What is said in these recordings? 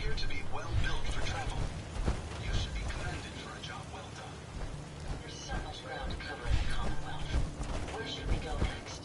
appear to be well built for travel. You should be commended for a job well done. There's so much ground to cover in the Commonwealth. Where should we go next?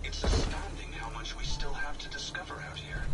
It's astounding how much we still have to discover out here.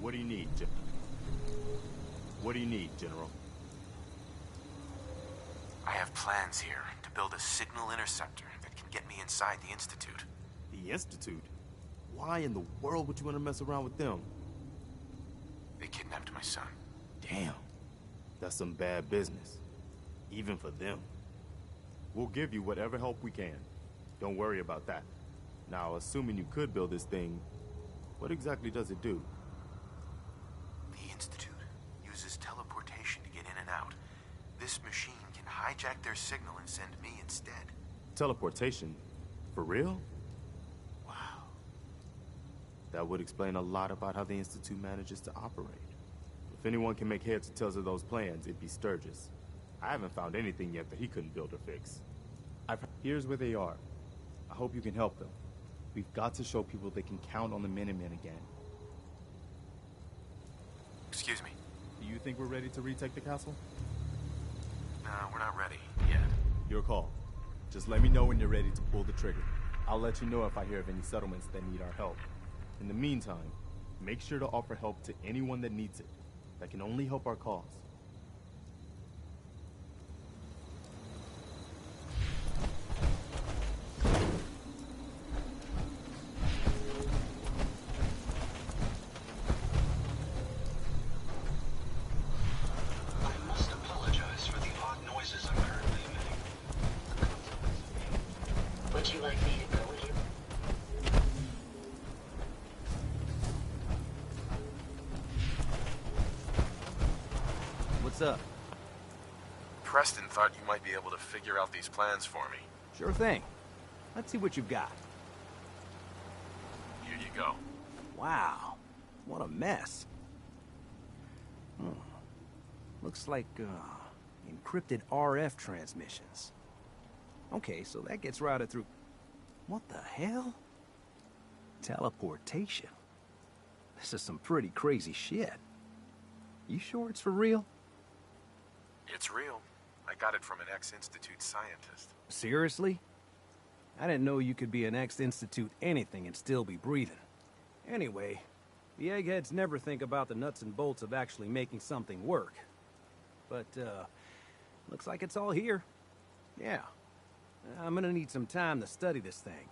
What do you need, What do you need, General? I have plans here to build a signal interceptor that can get me inside the Institute. The Institute? Why in the world would you want to mess around with them? They kidnapped my son. Damn. That's some bad business. Even for them. We'll give you whatever help we can. Don't worry about that. Now, assuming you could build this thing, what exactly does it do? The Institute uses teleportation to get in and out. This machine can hijack their signal and send me instead. Teleportation? For real? Wow. That would explain a lot about how the Institute manages to operate. If anyone can make heads or tails of those plans, it'd be Sturgis. I haven't found anything yet that he couldn't build or fix. Here's where they are. I hope you can help them. We've got to show people they can count on the Minutemen again. Excuse me. Do you think we're ready to retake the castle? No, we're not ready yet. Your call. Just let me know when you're ready to pull the trigger. I'll let you know if I hear of any settlements that need our help. In the meantime, make sure to offer help to anyone that needs it. That can only help our cause. Would you like me to go with you? What's up? Preston thought you might be able to figure out these plans for me. Sure thing. Let's see what you've got. Here you go. Wow. What a mess. Looks like, encrypted RF transmissions. Okay, so that gets routed through... What the hell? Teleportation. This is some pretty crazy shit. You sure it's for real? It's real. I got it from an ex-Institute scientist. Seriously? I didn't know you could be an ex-Institute anything and still be breathing. Anyway, the eggheads never think about the nuts and bolts of actually making something work. But, looks like it's all here. Yeah. I'm gonna need some time to study this thing.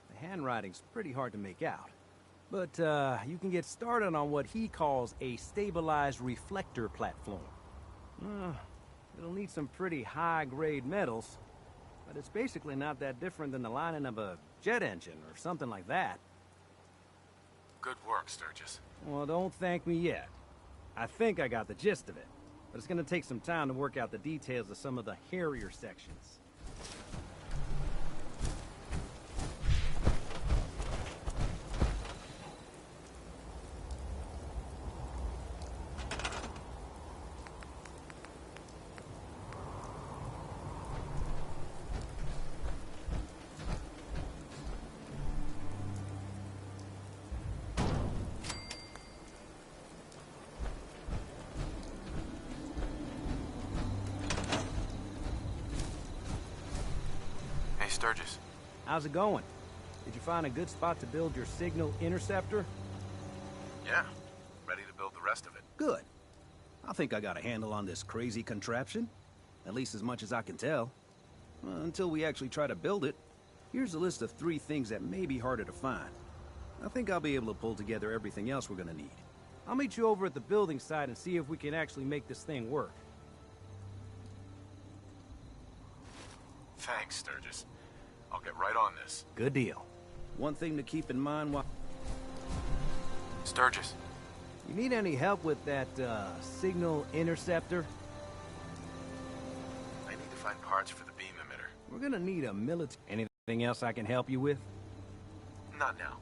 The handwriting's pretty hard to make out. But, you can get started on what he calls a stabilized reflector platform. It'll need some pretty high-grade metals, but it's basically not that different than the lining of a jet engine or something like that. Good work, Sturgis. Well, don't thank me yet. I think I got the gist of it, but it's gonna take some time to work out the details of some of the hairier sections. Sturgis. How's it going? Did you find a good spot to build your signal interceptor? Yeah. Ready to build the rest of it. Good. I think I got a handle on this crazy contraption. At least as much as I can tell. Until we actually try to build it, here's a list of 3 things that may be harder to find. I think I'll be able to pull together everything else we're gonna need. I'll meet you over at the building site and see if we can actually make this thing work. Thanks, Sturgis. I'll get right on this. Good deal. One thing to keep in mind while... Sturgis. You need any help with that, signal interceptor? I need to find parts for the beam emitter. We're gonna need a military... Anything else I can help you with? Not now.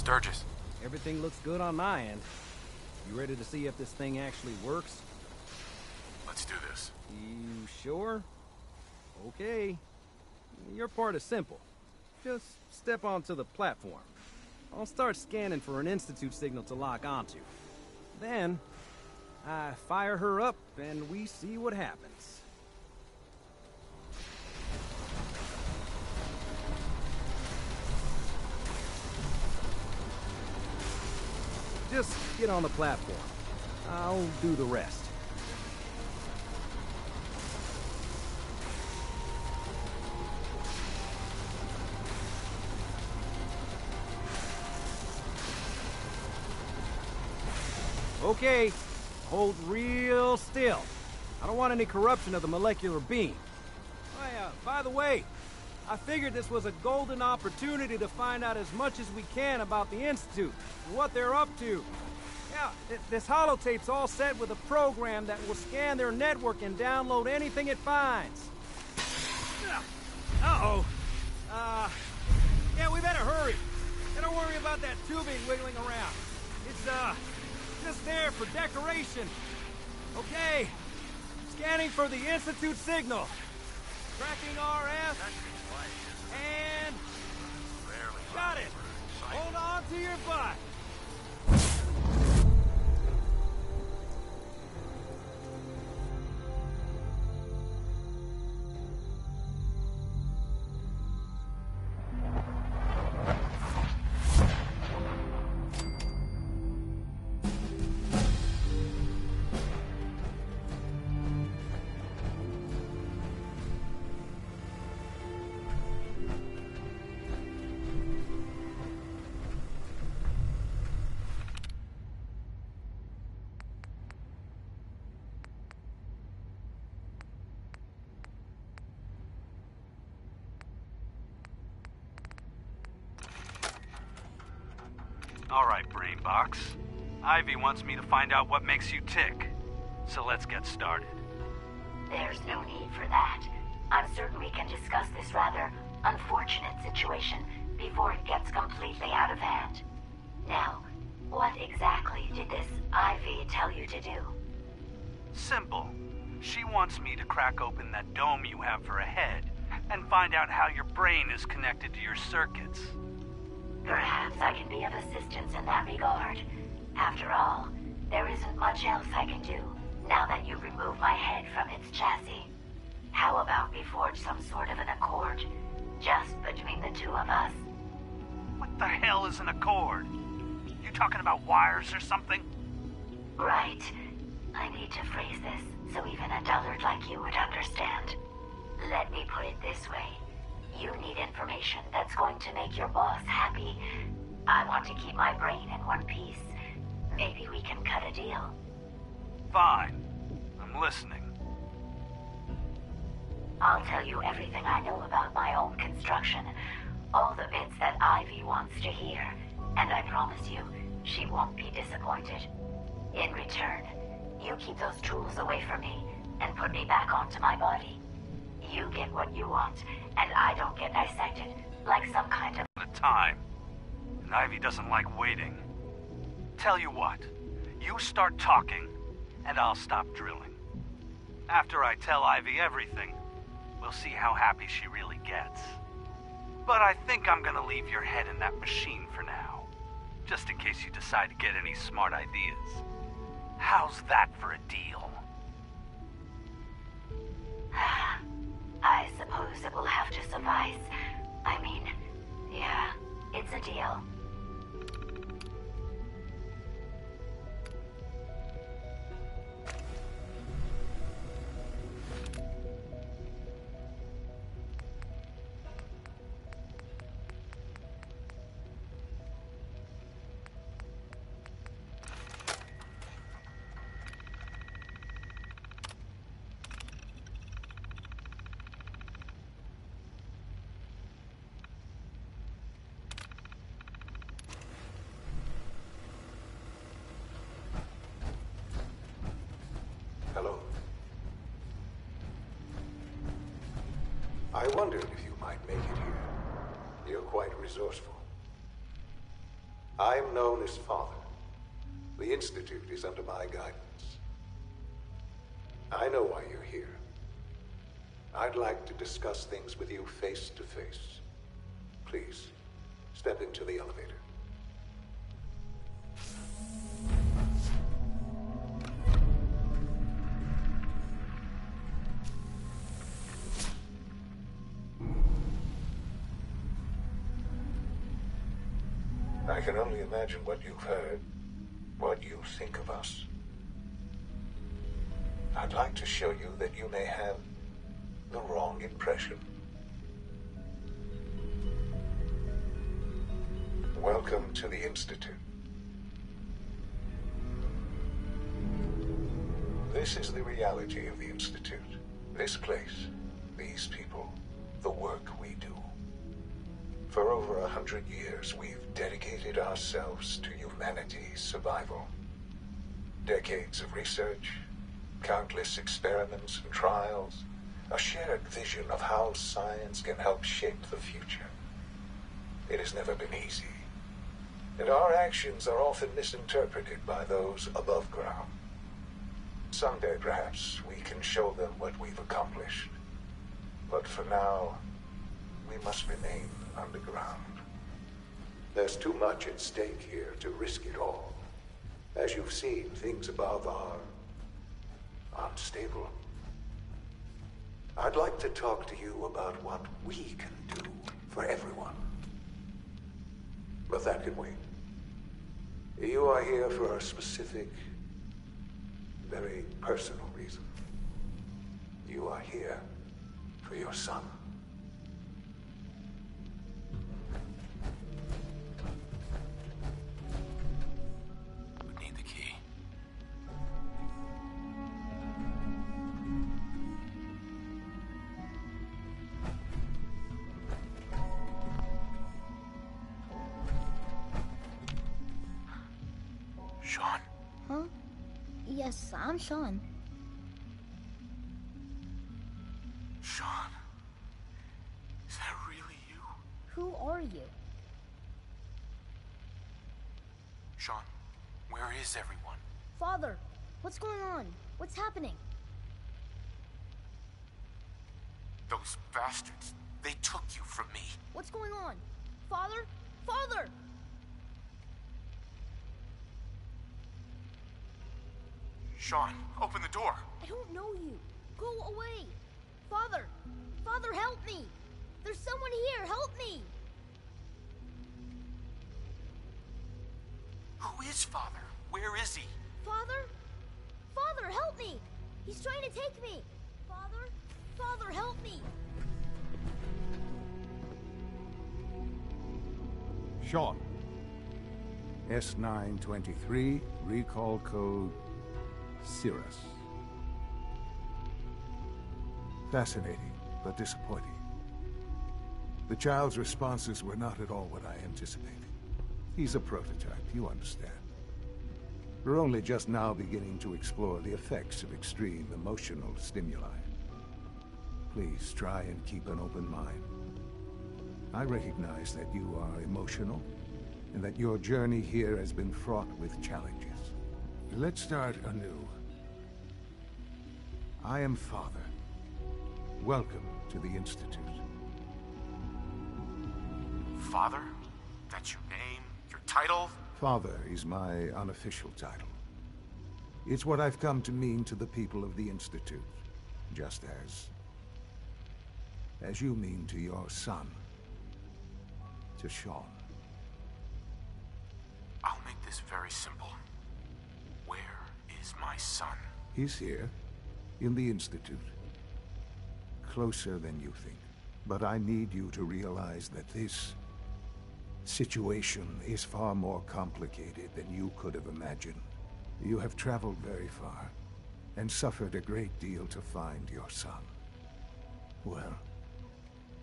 Sturgis. Everything looks good on my end. You ready to see if this thing actually works? Let's do this. You sure? Okay. Your part is simple. Just step onto the platform. I'll start scanning for an Institute signal to lock onto. Then, I fire her up and we see what happens. Just get on the platform. I'll do the rest. Okay, hold real still. I don't want any corruption of the molecular beam. Oh yeah, by the way, I figured this was a golden opportunity to find out as much as we can about the Institute and what they're up to. Yeah, this holotape's all set with a program that will scan their network and download anything it finds. Uh-oh. Yeah, we better hurry. Don't worry about that tubing wiggling around. It's, just there for decoration. Okay. Scanning for the Institute signal. Tracking RF. And... got it. Hold on to your butt. All right, Brainbox. Ivy wants me to find out what makes you tick. So let's get started. There's no need for that. I'm certain we can discuss this rather unfortunate situation before it gets completely out of hand. Now, what exactly did this Ivy tell you to do? Simple. She wants me to crack open that dome you have for a head and find out how your brain is connected to your circuits. Perhaps I can be of assistance in that regard. After all, there isn't much else I can do now that you remove my head from its chassis. How about we forge some sort of an accord, just between the two of us? What the hell is an accord? You talking about wires or something? Right. I need to phrase this so even a dullard like you would understand. Let me put it this way. You need information that's going to make your boss happy. I want to keep my brain in one piece. Maybe we can cut a deal. Fine. I'm listening. I'll tell you everything I know about my own construction. All the bits that Ivy wants to hear. And I promise you, she won't be disappointed. In return, you keep those tools away from me and put me back onto my body. You get what you want, and I don't get dissected like some kind of... At a time. And Ivy doesn't like waiting. Tell you what, you start talking, and I'll stop drilling. After I tell Ivy everything, we'll see how happy she really gets. But I think I'm gonna leave your head in that machine for now, just in case you decide to get any smart ideas. How's that for a deal? I suppose it will have to suffice. I mean, yeah, it's a deal. Hello. I wondered if you might make it here. You're quite resourceful. I'm known as Father. The Institute is under my guidance. I know why you're here. I'd like to discuss things with you face to face. Please, step into the elevator. I can only imagine what you've heard, what you think of us. I'd like to show you that you may have the wrong impression. Welcome to the Institute. This is the reality of the Institute. This place, these people, the work we do. For over 100 years, we've dedicated ourselves to humanity's survival. Decades of research, countless experiments and trials, a shared vision of how science can help shape the future. It has never been easy, and our actions are often misinterpreted by those above ground. Someday, perhaps, we can show them what we've accomplished. But for now, we must remain underground. There's too much at stake here to risk it all. As you've seen, things above are unstable. I'd like to talk to you about what we can do for everyone. But that can wait. You are here for a specific, very personal reason. You are here for your son. We need the key. Sean. Huh? Yes, I'm Sean. Sean. Is that really you? Who are you? Sean, where is everyone? Father, what's going on? What's happening? Those bastards. They took you from me. What's going on? Father? Father! Sean, open the door. I don't know you. Go away. Father! Father, help me! There's someone here. Help me! Who is Father? Where is he? Father? Father, help me! He's trying to take me! Father? Father, help me! Sean. S923, recall code Cirrus. Fascinating, but disappointing. The child's responses were not at all what I anticipated. He's a prototype, you understand. We're only just now beginning to explore the effects of extreme emotional stimuli. Please try and keep an open mind. I recognize that you are emotional, and that your journey here has been fraught with challenges. Let's start anew. I am Father. Welcome to the Institute. Father? That's your name? Your title? Father is my unofficial title. It's what I've come to mean to the people of the Institute, just as you mean to your son, to Sean. I'll make this very simple. Where is my son? He's here, in the Institute. Closer than you think. But I need you to realize that this situation is far more complicated than you could have imagined. You have traveled very far, and suffered a great deal to find your son. Well,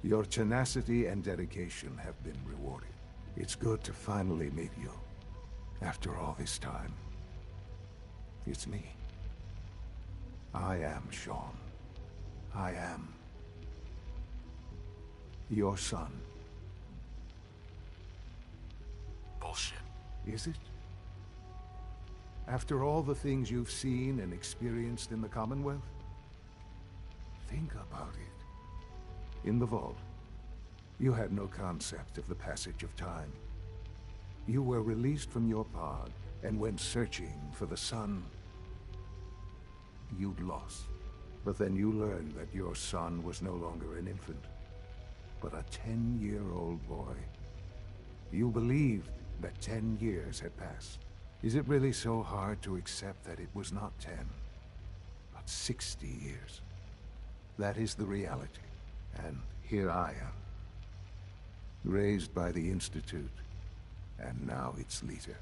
your tenacity and dedication have been rewarded. It's good to finally meet you. After all this time, it's me. I am Sean. I am your son. Bullshit. is it? After all the things you've seen and experienced in the Commonwealth? Think about it. In the vault, you had no concept of the passage of time. You were released from your pod and went searching for the sun you'd lost. But then you learned that your son was no longer an infant, but a 10-year-old boy. You believed that 10 years had passed. Is it really so hard to accept that it was not 10, but 60 years? That is the reality. And here I am, raised by the Institute, and now its leader.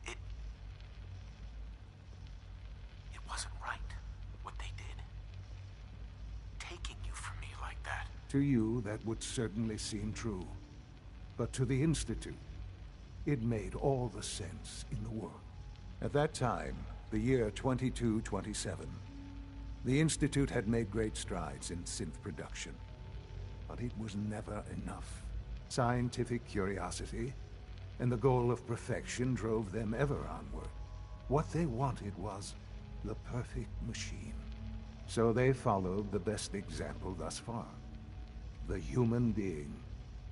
It wasn't right, what they did. Taking you from me like that. To you, that would certainly seem true. But to the Institute, it made all the sense in the world. At that time, the year 2227, the Institute had made great strides in synth production. But it was never enough. Scientific curiosity and the goal of perfection drove them ever onward. What they wanted was the perfect machine. So they followed the best example thus far. The human being.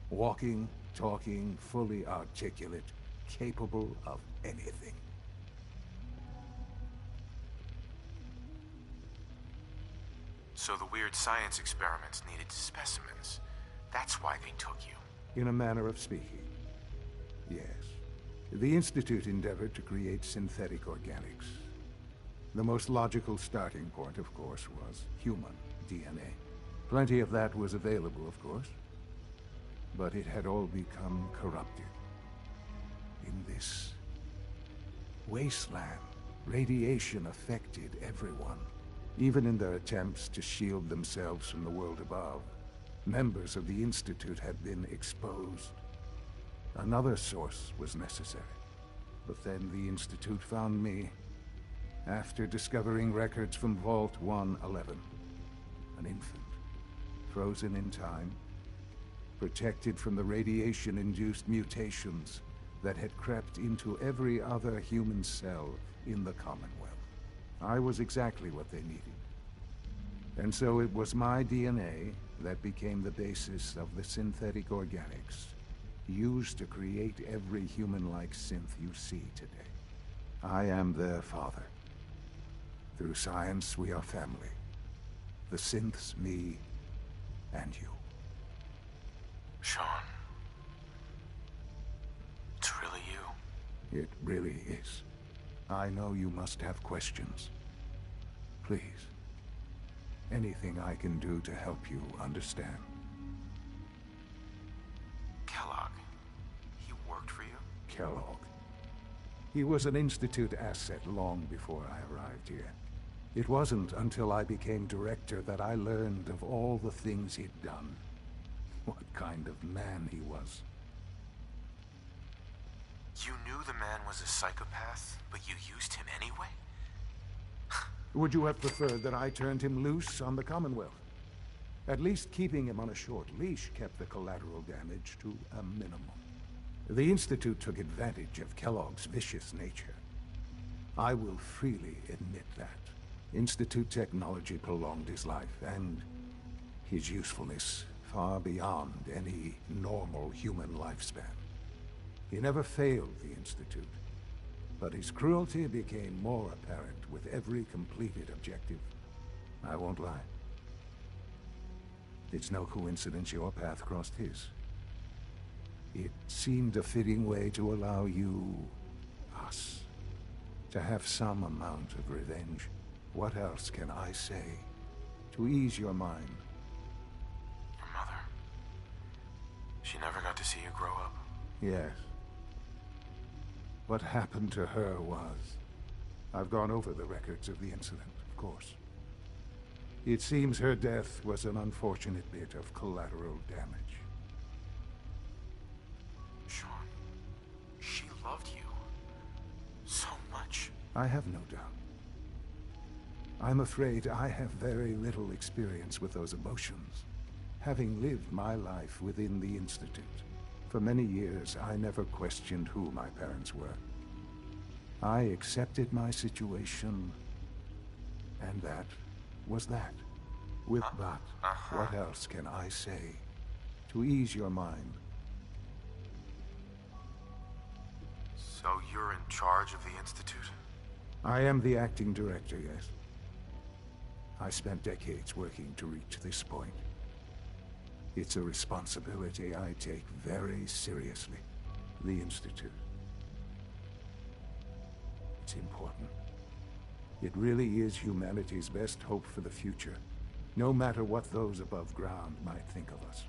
Walking, talking, fully articulate, capable of anything. So the weird science experiments needed specimens. That's why they took you. In a manner of speaking, yes. The Institute endeavored to create synthetic organics. The most logical starting point, of course, was human DNA. Plenty of that was available, of course. But it had all become corrupted. In this wasteland, radiation affected everyone. Even in their attempts to shield themselves from the world above, members of the Institute had been exposed. Another source was necessary. But then the Institute found me after discovering records from Vault 111. An infant, frozen in time, protected from the radiation-induced mutations that had crept into every other human cell in the Commonwealth. I was exactly what they needed. And so it was my DNA that became the basis of the synthetic organics used to create every human-like synth you see today. I am their father. Through science, we are family. The synths, me, and you. Sean. It's really you. It really is. I know you must have questions. Please. Anything I can do to help you understand. Kellogg. He worked for you? Kellogg. He was an Institute asset long before I arrived here. It wasn't until I became director that I learned of all the things he'd done. What kind of man he was. You knew the man was a psychopath, but you used him anyway? Would you have preferred that I turned him loose on the Commonwealth? At least keeping him on a short leash kept the collateral damage to a minimum. The Institute took advantage of Kellogg's vicious nature. I will freely admit that. Institute technology prolonged his life, and his usefulness far beyond any normal human lifespan. He never failed the Institute, but his cruelty became more apparent with every completed objective. I won't lie. It's no coincidence your path crossed his. It seemed a fitting way to allow you, us, to have some amount of revenge. What else can I say to ease your mind? Your mother. She never got to see you grow up. Yes. What happened to her was... I've gone over the records of the incident, of course. It seems her death was an unfortunate bit of collateral damage. Sean, she loved you so much. I have no doubt. I'm afraid I have very little experience with those emotions, having lived my life within the Institute. For many years, I never questioned who my parents were. I accepted my situation, and that was that. But what else can I say to ease your mind? So you're in charge of the Institute? I am the acting director, yes. I spent decades working to reach this point. It's a responsibility I take very seriously. The Institute. It's important. It really is humanity's best hope for the future, no matter what those above ground might think of us.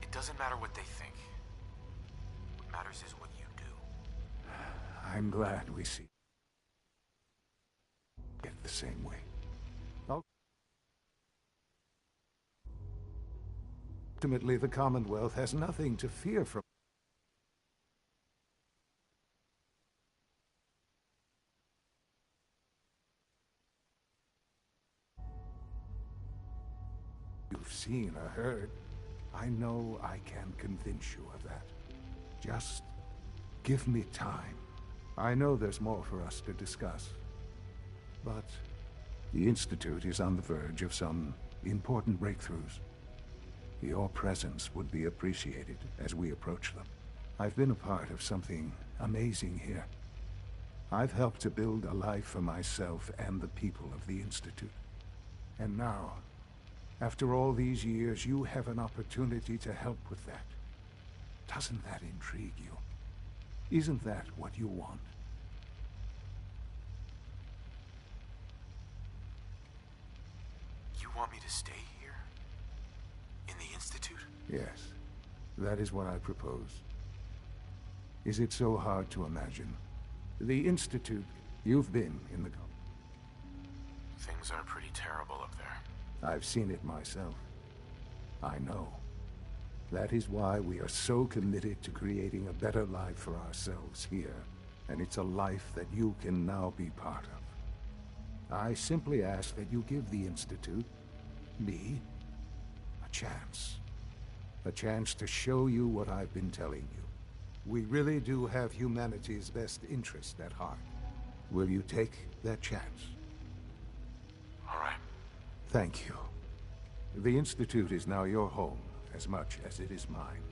It doesn't matter what they think. What matters is what you do. I'm glad we see it the same way. Ultimately, the Commonwealth has nothing to fear from. You've seen or heard. I know I can convince you of that. Just give me time. I know there's more for us to discuss. But the Institute is on the verge of some important breakthroughs. Your presence would be appreciated as we approach them. I've been a part of something amazing here. I've helped to build a life for myself and the people of the Institute. And now, after all these years, you have an opportunity to help with that. Doesn't that intrigue you? Isn't that what you want? You want me to stay here? In the Institute? Yes, that is what I propose. Is it so hard to imagine? The Institute, you've been in the... Things are pretty terrible up there. I've seen it myself. I know. That is why we are so committed to creating a better life for ourselves here. And it's a life that you can now be part of. I simply ask that you give the Institute, me, a chance. A chance to show you what I've been telling you. We really do have humanity's best interest at heart. Will you take that chance? All right. Thank you. The Institute is now your home, as much as it is mine.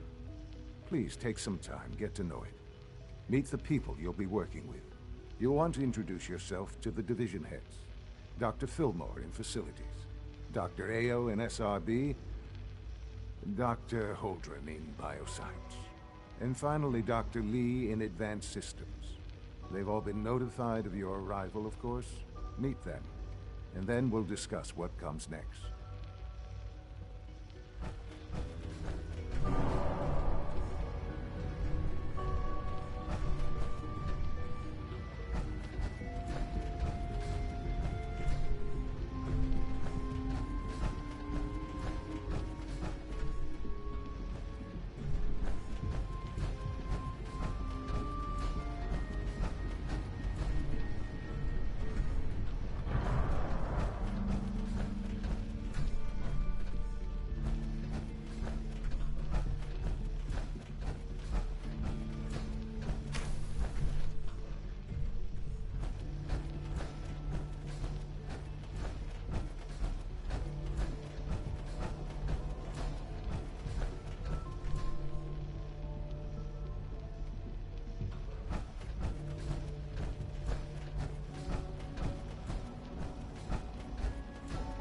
Please take some time, get to know it. Meet the people you'll be working with. You'll want to introduce yourself to the division heads. Dr. Fillmore in facilities, Dr. Ayo in SRB, Dr. Holdren in bioscience, and finally Dr. Lee in advanced systems. They've all been notified of your arrival, of course. Meet them, and then we'll discuss what comes next.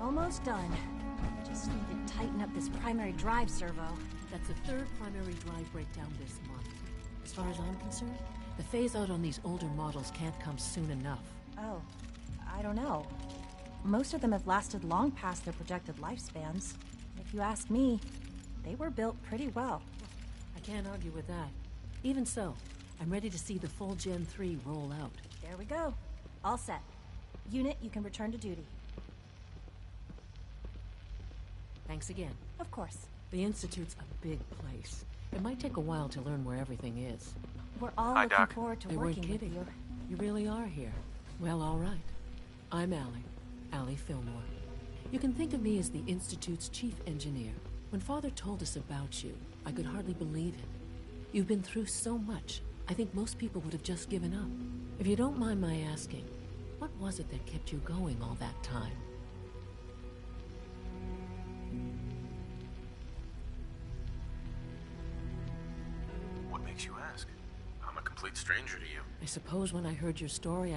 Almost done. Just need to tighten up this primary drive servo. That's the third primary drive breakdown this month. As far as I'm concerned, the phase-out on these older models can't come soon enough. Oh, I don't know. Most of them have lasted long past their projected lifespans. If you ask me, they were built pretty well. I can't argue with that. Even so, I'm ready to see the full Gen 3 roll out. There we go. All set. Unit, you can return to duty. Thanks again. Of course. The Institute's a big place. It might take a while to learn where everything is. We're all Hi, looking Doc. forward to They weren't working with kidding. you. You really are here. Well, all right. I'm Allie Fillmore. You can think of me as the Institute's chief engineer. When Father told us about you, I could hardly believe it. You've been through so much, I think most people would have just given up. If you don't mind my asking, what was it that kept you going all that time? What makes you ask? I'm a complete stranger to you. I suppose when I heard your story,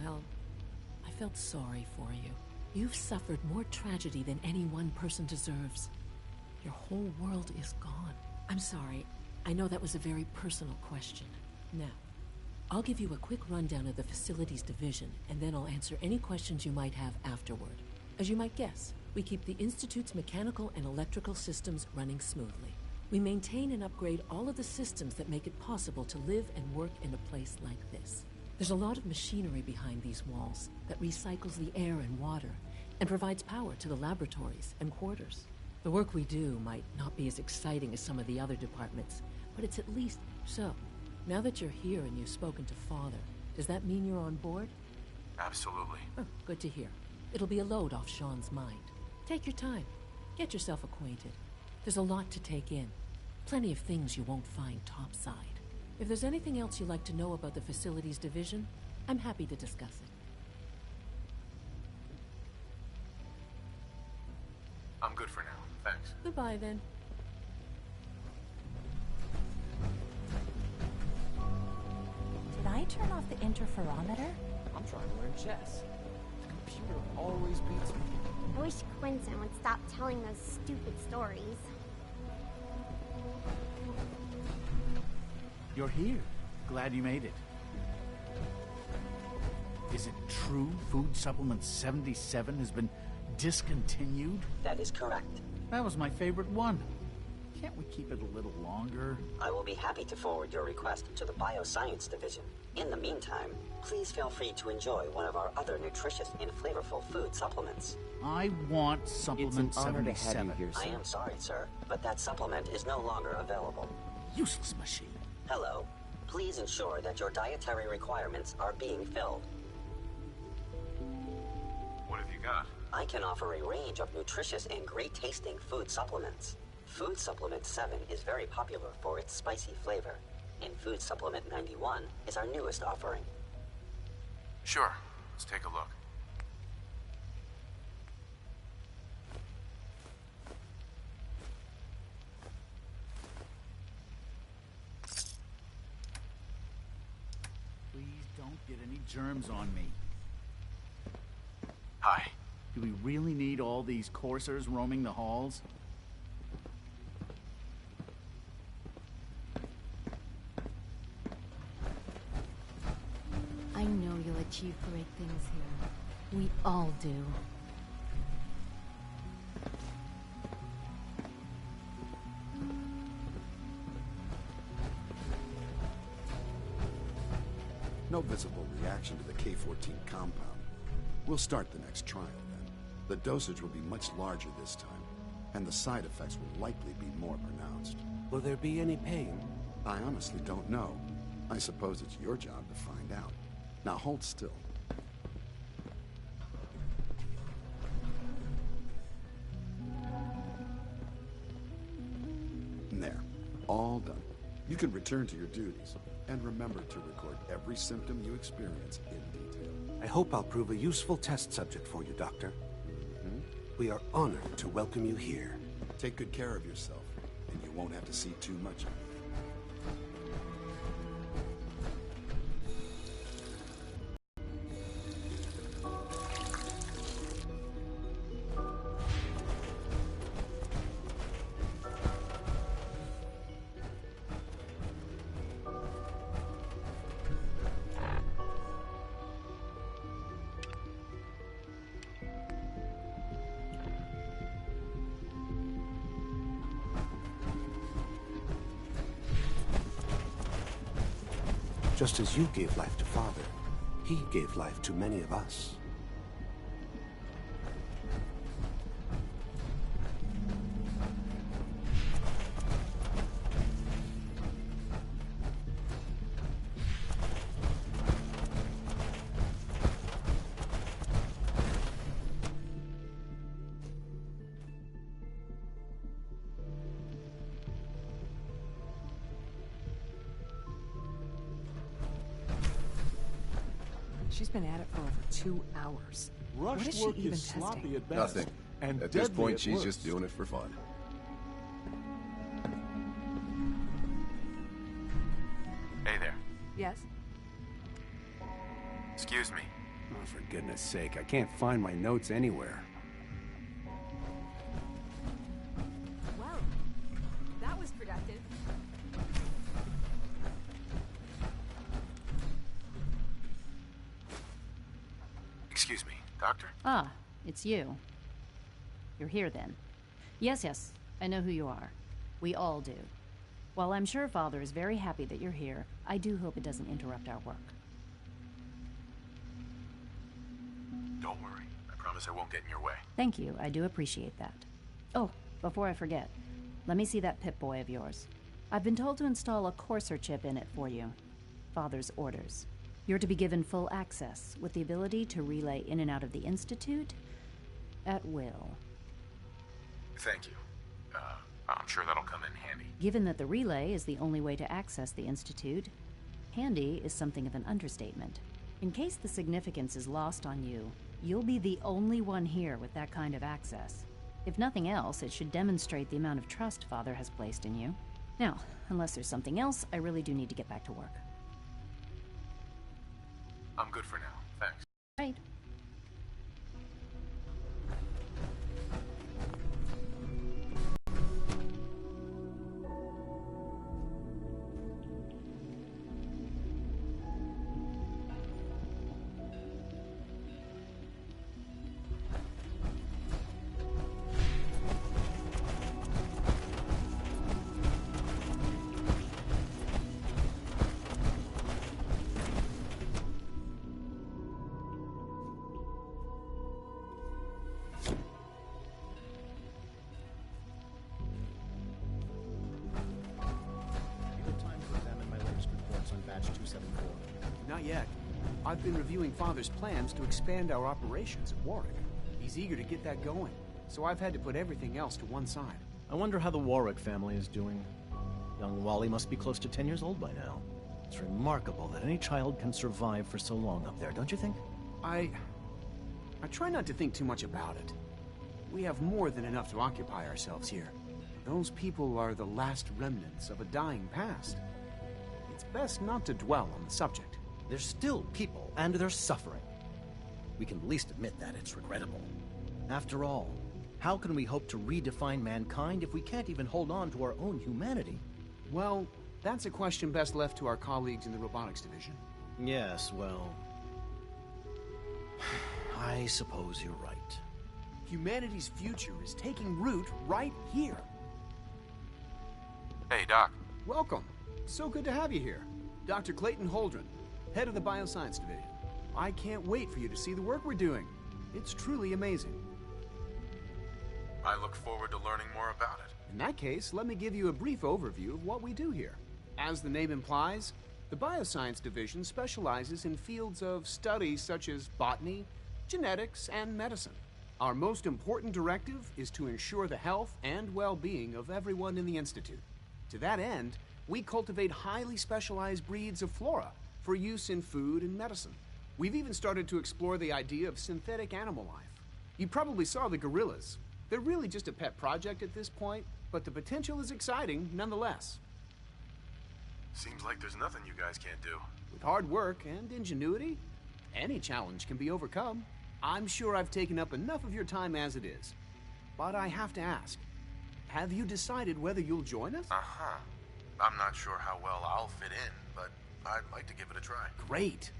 well, I felt sorry for you. You've suffered more tragedy than any one person deserves. Your whole world is gone. I'm sorry. I know that was a very personal question. Now, I'll give you a quick rundown of the Facilities Division, and then I'll answer any questions you might have afterward. As you might guess, we keep the Institute's mechanical and electrical systems running smoothly. We maintain and upgrade all of the systems that make it possible to live and work in a place like this. There's a lot of machinery behind these walls that recycles the air and water and provides power to the laboratories and quarters. The work we do might not be as exciting as some of the other departments, but it's at least so. Now that you're here and you've spoken to Father, does that mean you're on board? Absolutely. Oh, good to hear. It'll be a load off Sean's mind. Take your time. Get yourself acquainted. There's a lot to take in. Plenty of things you won't find topside. If there's anything else you'd like to know about the Facilities Division, I'm happy to discuss it. I'm good for now. Thanks. Goodbye, then. Did I turn off the interferometer? I'm trying to learn chess. The computer always beats me. I wish Quentin would stop telling those stupid stories. You're here. Glad you made it. Is it true Food Supplement 77 has been discontinued? That is correct. That was my favorite one. Can't we keep it a little longer? I will be happy to forward your request to the Bioscience Division. In the meantime, please feel free to enjoy one of our other nutritious and flavorful food supplements. I want Supplement It's an honor to have 77. you here, sir. I am sorry, sir, but that supplement is no longer available. Useless machine. Hello. Please ensure that your dietary requirements are being filled. What have you got? I can offer a range of nutritious and great-tasting food supplements. Food Supplement 7 is very popular for its spicy flavor, and Food Supplement 91 is our newest offering. Sure. Let's take a look. Please don't get any germs on me. Hi. Do we really need all these coursers roaming the halls? I know you'll achieve great things here. We all do. No visible reaction to the K-14 compound. We'll start the next trial then. The dosage will be much larger this time, and the side effects will likely be more pronounced. Will there be any pain? I honestly don't know. I suppose it's your job to find out. Now hold still. There. All done. You can return to your duties. And remember to record every symptom you experience in detail. I hope I'll prove a useful test subject for you, Doctor. We are honored to welcome you here. Take good care of yourself, and you won't have to see too much of me. Just as you gave life to Father, he gave life to many of us. She's been at it for over 2 hours. What is she even testing? Nothing. And at this point, at she's worst. just doing it for fun. Hey there. Yes? Excuse me. Oh, for goodness sake, I can't find my notes anywhere. Well, that was productive. Excuse me, Doctor? Ah, it's you. You're here then. Yes, I know who you are. We all do. While I'm sure Father is very happy that you're here, I do hope it doesn't interrupt our work. Don't worry. I promise I won't get in your way. Thank you, I do appreciate that. Oh, before I forget, let me see that Pip-Boy of yours. I've been told to install a Courser chip in it for you. Father's orders. You're to be given full access, with the ability to relay in and out of the Institute at will. Thank you. I'm sure that'll come in handy. Given that the relay is the only way to access the Institute, handy is something of an understatement. In case the significance is lost on you, you'll be the only one here with that kind of access. If nothing else, it should demonstrate the amount of trust Father has placed in you. Now, unless there's something else, I really do need to get back to work. I'm good for now. Thanks. Right. Not yet. I've been reviewing Father's plans to expand our operations at Warwick. He's eager to get that going, so I've had to put everything else to one side. I wonder how the Warwick family is doing. Young Wally must be close to 10 years old by now. It's remarkable that any child can survive for so long up there, don't you think? I try not to think too much about it. We have more than enough to occupy ourselves here. Those people are the last remnants of a dying past. It's best not to dwell on the subject. They're still people, and they're suffering. We can at least admit that it's regrettable. After all, how can we hope to redefine mankind if we can't even hold on to our own humanity? Well, that's a question best left to our colleagues in the robotics division. Yes, well... I suppose you're right. Humanity's future is taking root right here. Hey, Doc. Welcome. So good to have you here. Dr. Clayton Holdren, head of the Bioscience Division. I can't wait for you to see the work we're doing. It's truly amazing. I look forward to learning more about it. In that case, let me give you a brief overview of what we do here. As the name implies, the Bioscience Division specializes in fields of study such as botany, genetics, and medicine. Our most important directive is to ensure the health and well-being of everyone in the Institute. To that end, we cultivate highly specialized breeds of flora for use in food and medicine. We've even started to explore the idea of synthetic animal life. You probably saw the gorillas. They're really just a pet project at this point, but the potential is exciting nonetheless. Seems like there's nothing you guys can't do. With hard work and ingenuity, any challenge can be overcome. I'm sure I've taken up enough of your time as it is. But I have to ask, have you decided whether you'll join us? Uh-huh. I'm not sure how well I'll fit in, but I'd like to give it a try. Great.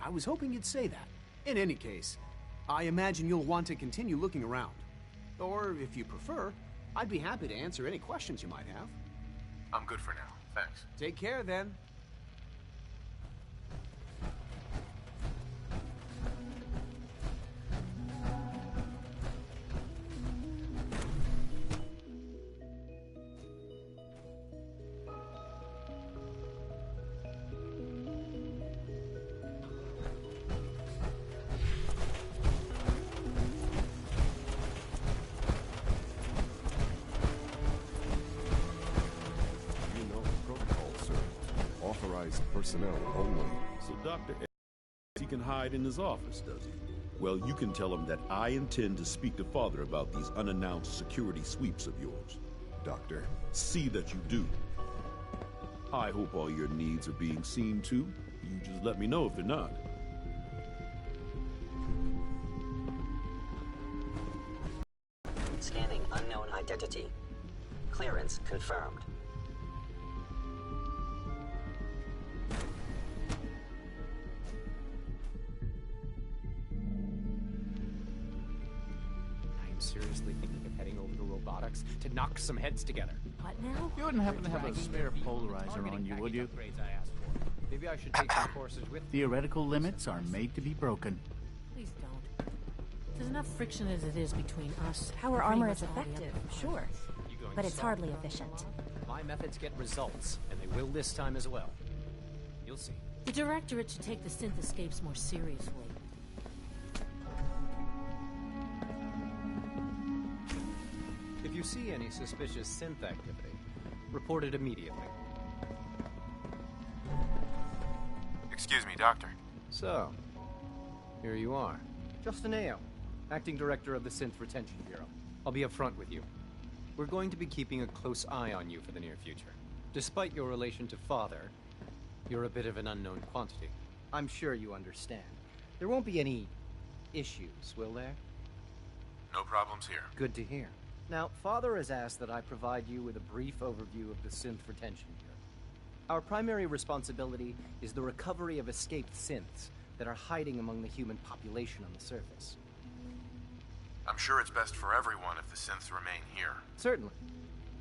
I was hoping you'd say that. In any case, I imagine you'll want to continue looking around. Or, if you prefer, I'd be happy to answer any questions you might have. I'm good for now. Thanks. Take care, then. Personnel only. So Dr. A, he can hide in his office, does he? Well, you can tell him that I intend to speak to Father about these unannounced security sweeps of yours. Doctor. See that you do. I hope all your needs are being seen to. You just let me know if they're not. Scanning unknown identity. Clearance confirmed. I'm seriously thinking of heading over to robotics to knock some heads together. What now? You wouldn't happen to have a spare polarizer on you, would you? Maybe I should take some courses with Theoretical limits are made to be broken. Please don't. There's enough friction as it is between us. Power and pretty armor much is all the other effective, departments. sure. But it's hardly efficient. My methods get results, and they will this time as well. You'll see. The Directorate should take the synth escapes more seriously. If you see any suspicious synth activity, report it immediately. Excuse me, Doctor. So, here you are. Justin Ayo, Acting Director of the Synth Retention Bureau. I'll be upfront with you. We're going to be keeping a close eye on you for the near future. Despite your relation to Father, you're a bit of an unknown quantity. I'm sure you understand. There won't be any issues, will there? No problems here. Good to hear. Now, Father has asked that I provide you with a brief overview of the Synth Retention Bureau. Our primary responsibility is the recovery of escaped synths that are hiding among the human population on the surface. I'm sure it's best for everyone if the synths remain here. Certainly.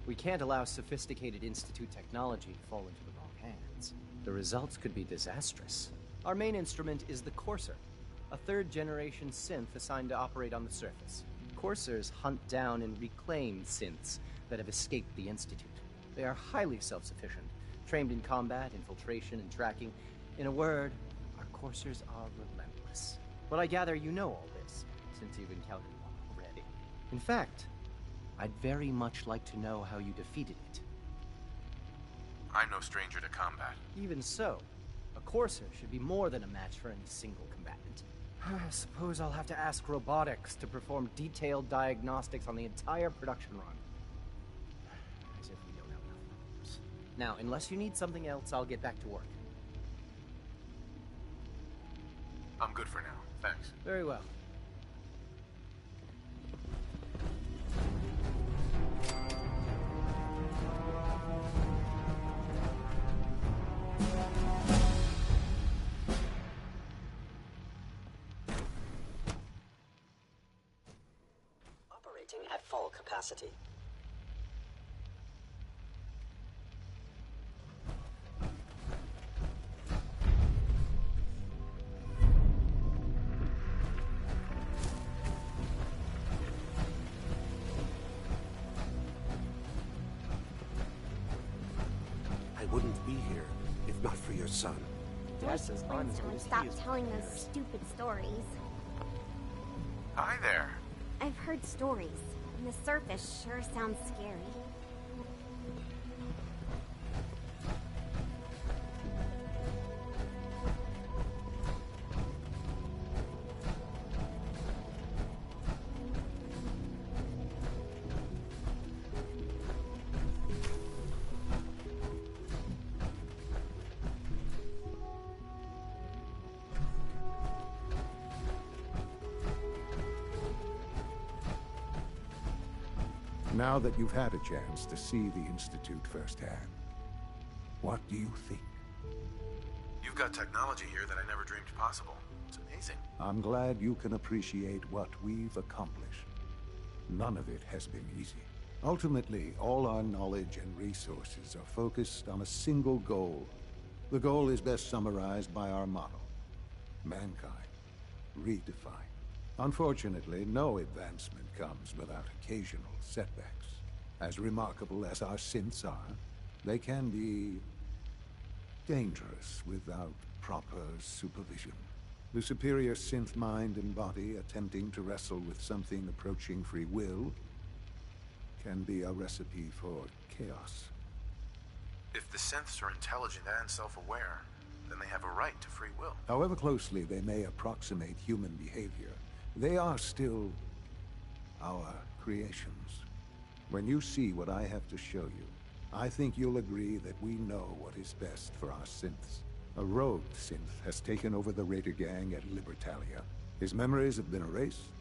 We can't allow sophisticated Institute technology to fall into the wrong hands. The results could be disastrous. Our main instrument is the Courser, a third-generation synth assigned to operate on the surface. Coursers hunt down and reclaim synths that have escaped the Institute. They are highly self-sufficient, trained in combat, infiltration, and tracking. In a word, our Coursers are relentless. But I gather you know all this, since you've encountered one already. In fact, I'd very much like to know how you defeated it. I'm no stranger to combat. Even so, a Courser should be more than a match for any single combatant. I suppose I'll have to ask robotics to perform detailed diagnostics on the entire production run. As if we don't have enough numbers. Now, unless you need something else, I'll get back to work. I'm good for now. Thanks. Very well. Operating at full capacity. I wouldn't be here if not for your son. Dad says I'm as good as stop telling those stupid stories. Hi there. I've heard stories, and the surface sure sounds scary. Now that you've had a chance to see the Institute firsthand, what do you think? You've got technology here that I never dreamed possible. It's amazing. I'm glad you can appreciate what we've accomplished. None of it has been easy. Ultimately, all our knowledge and resources are focused on a single goal. The goal is best summarized by our motto: mankind, redefined. Unfortunately, no advancement comes without occasional setbacks. As remarkable as our synths are, they can be dangerous without proper supervision. The superior synth mind and body attempting to wrestle with something approaching free will can be a recipe for chaos. If the synths are intelligent and self-aware, then they have a right to free will. However closely they may approximate human behavior, they are still our creations. When you see what I have to show you, I think you'll agree that we know what is best for our synths. A rogue synth has taken over the Raider gang at Libertalia. His memories have been erased,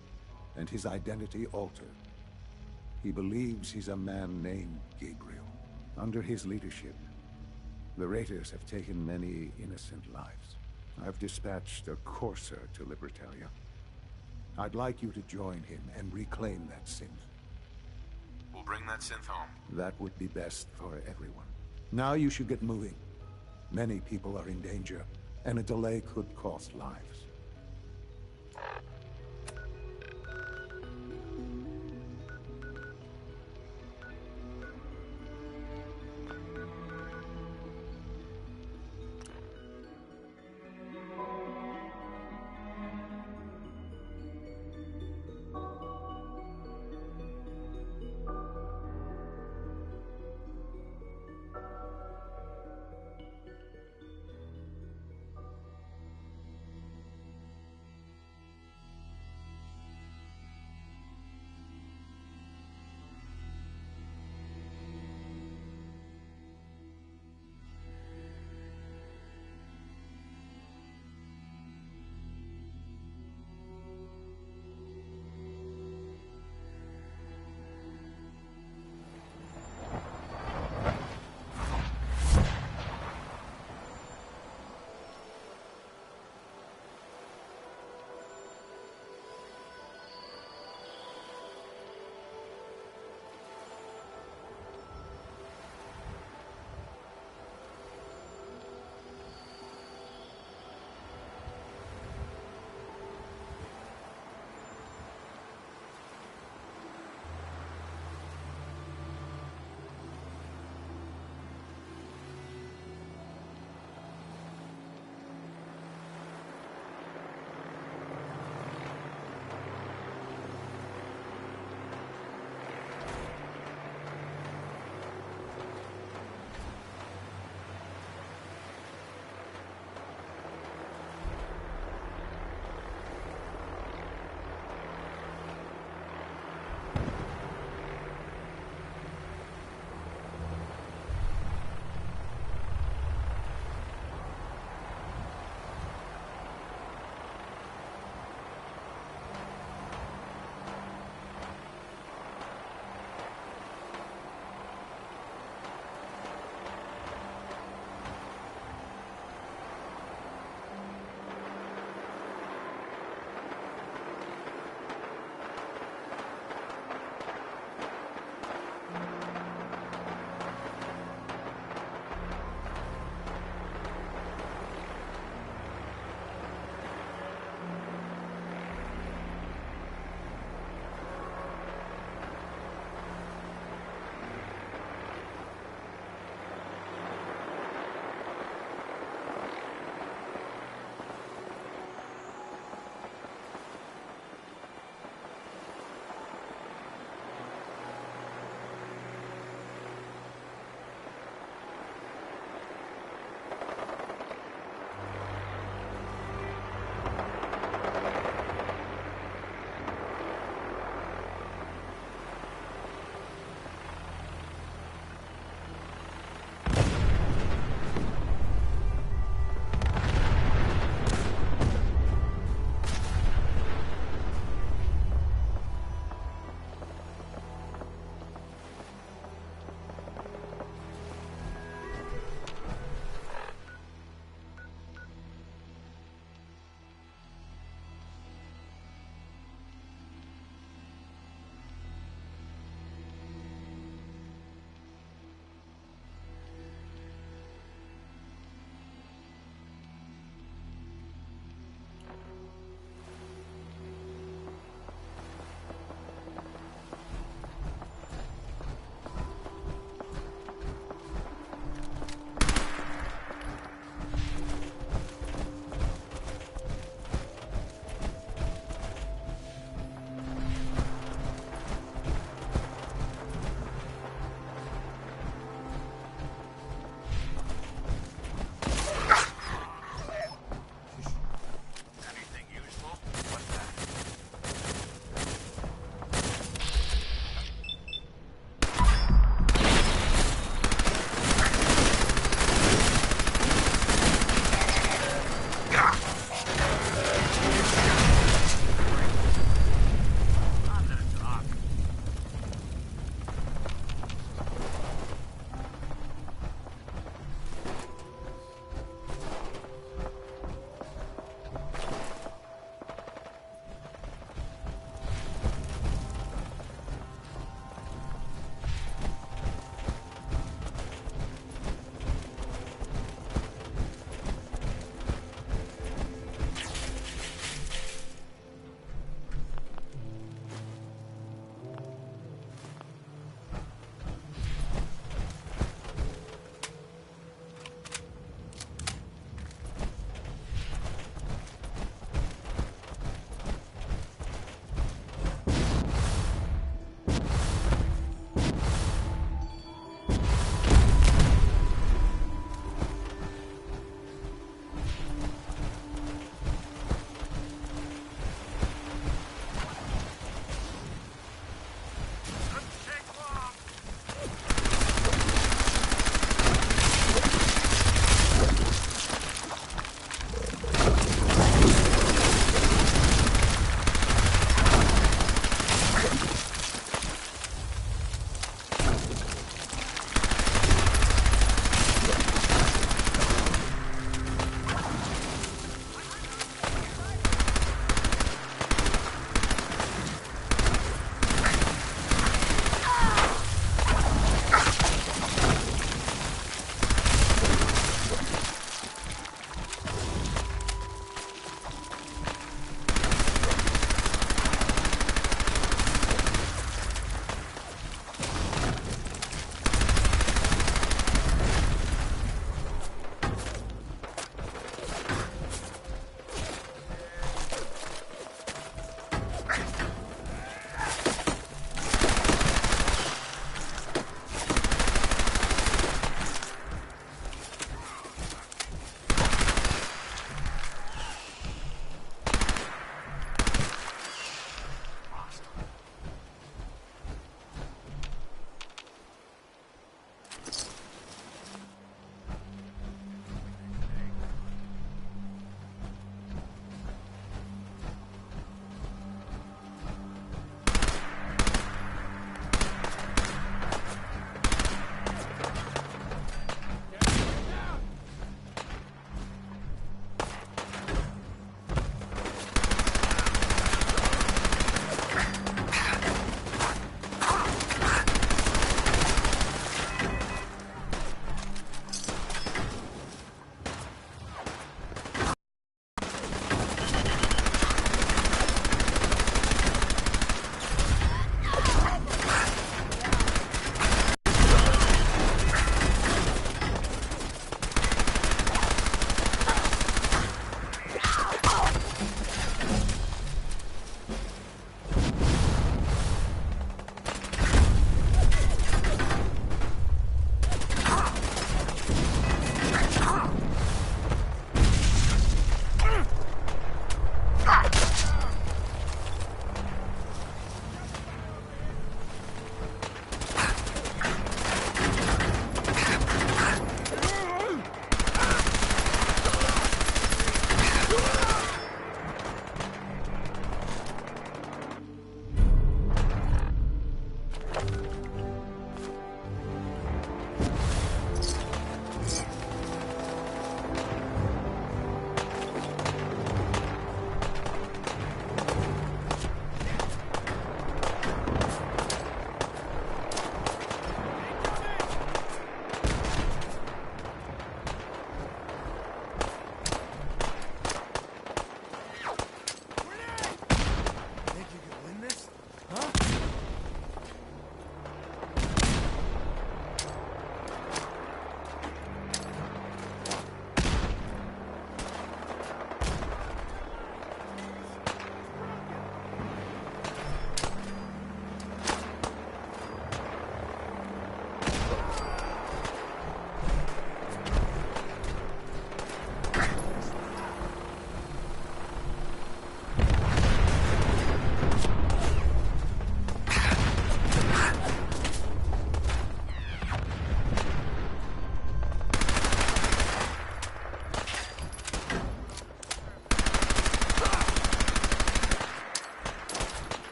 and his identity altered. He believes he's a man named Gabriel. Under his leadership, the Raiders have taken many innocent lives. I've dispatched a courser to Libertalia. I'd like you to join him and reclaim that synth. We'll bring that synth home. That would be best for everyone. Now you should get moving. Many people are in danger, and a delay could cost lives.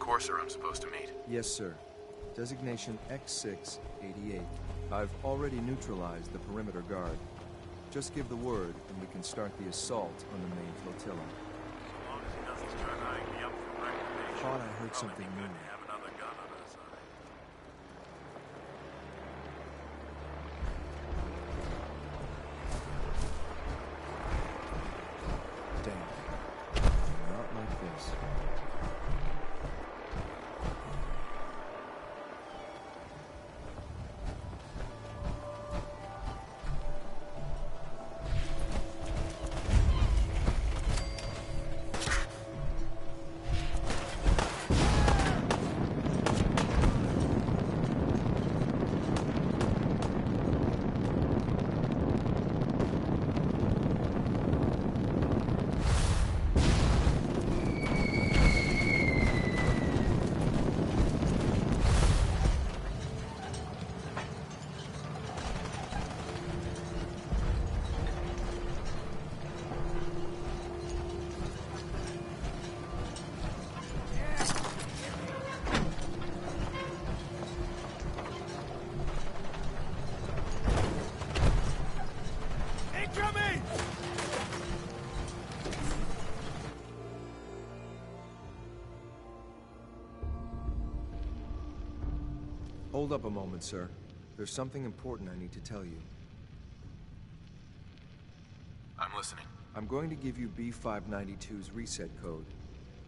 Courser I'm supposed to meet? Yes, sir. Designation X688. I've already neutralized the perimeter guard. Just give the word, and we can start the assault on the main flotilla. As long as he doesn't start eyeing me up for reclamation. Thought I heard something Good new. to have another gun on our side. Damn. Not like this. Hold up a moment, sir. There's something important I need to tell you. I'm listening. I'm going to give you B592's reset code.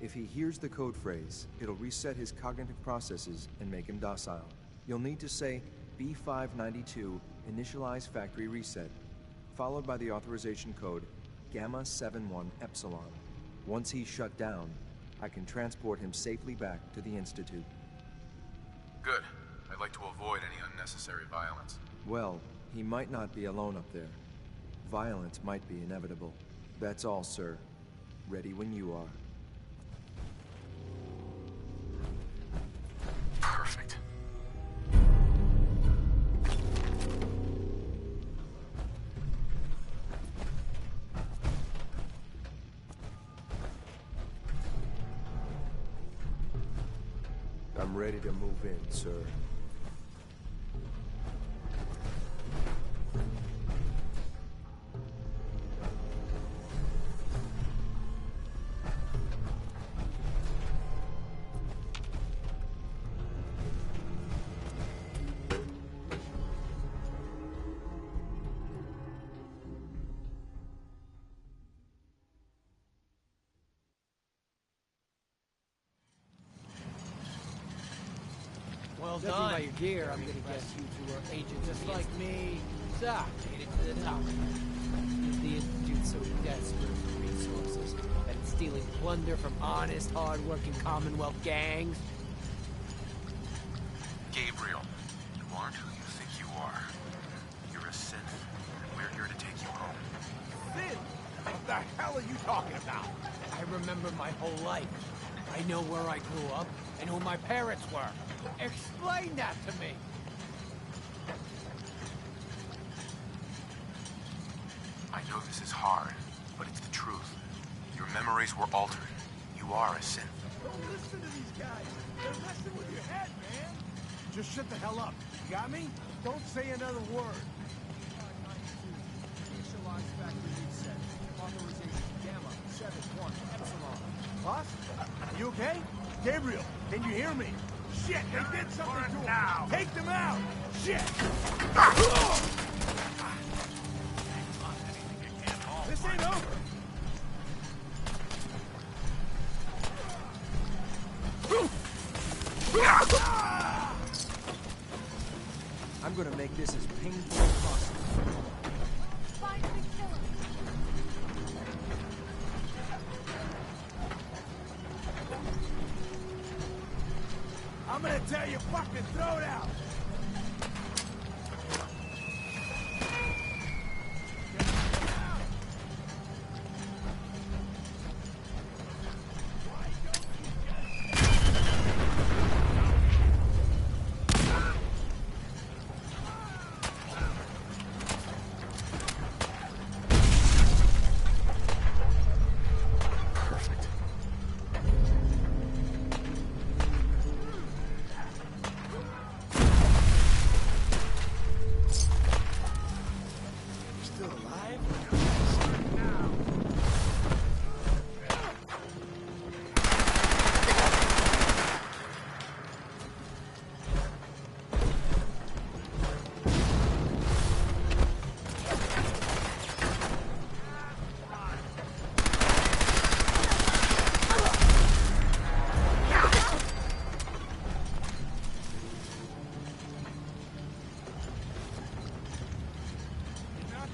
If he hears the code phrase, it'll reset his cognitive processes and make him docile. You'll need to say B592 initialize factory reset, followed by the authorization code Gamma 71 Epsilon. Once he's shut down, I can transport him safely back to the Institute. Good. I'd like to avoid any unnecessary violence. Well, he might not be alone up there. Violence might be inevitable. That's all, sir. Ready when you are. Perfect. I'm ready to move in, sir. Well done. By your gear, I'm gonna guess you two are agents just like me. So, made it to the top. Is the Institute so desperate for resources that it's stealing plunder from honest, hard-working Commonwealth gangs? Gabriel, you aren't who you think you are. You're a synth, and we're here to take you home. Finn! What the hell are you talking about? I remember my whole life. I know where I grew up and who my parents were. Explain that to me! I know this is hard, but it's the truth. Your memories were altered. You are a synth. Don't listen to these guys. They're messing with your head, man. Just shut the hell up. You got me? Don't say another word. Initialize factory reset. Authorization Gamma 71 Epsilon. Boss? You okay? Gabriel, can you hear me? Shit, they did something to him. Now. Take them out. Shit. This ain't over. I'm gonna make this as painful as possible. Find the killer. I'm gonna tell you fucking throw it out.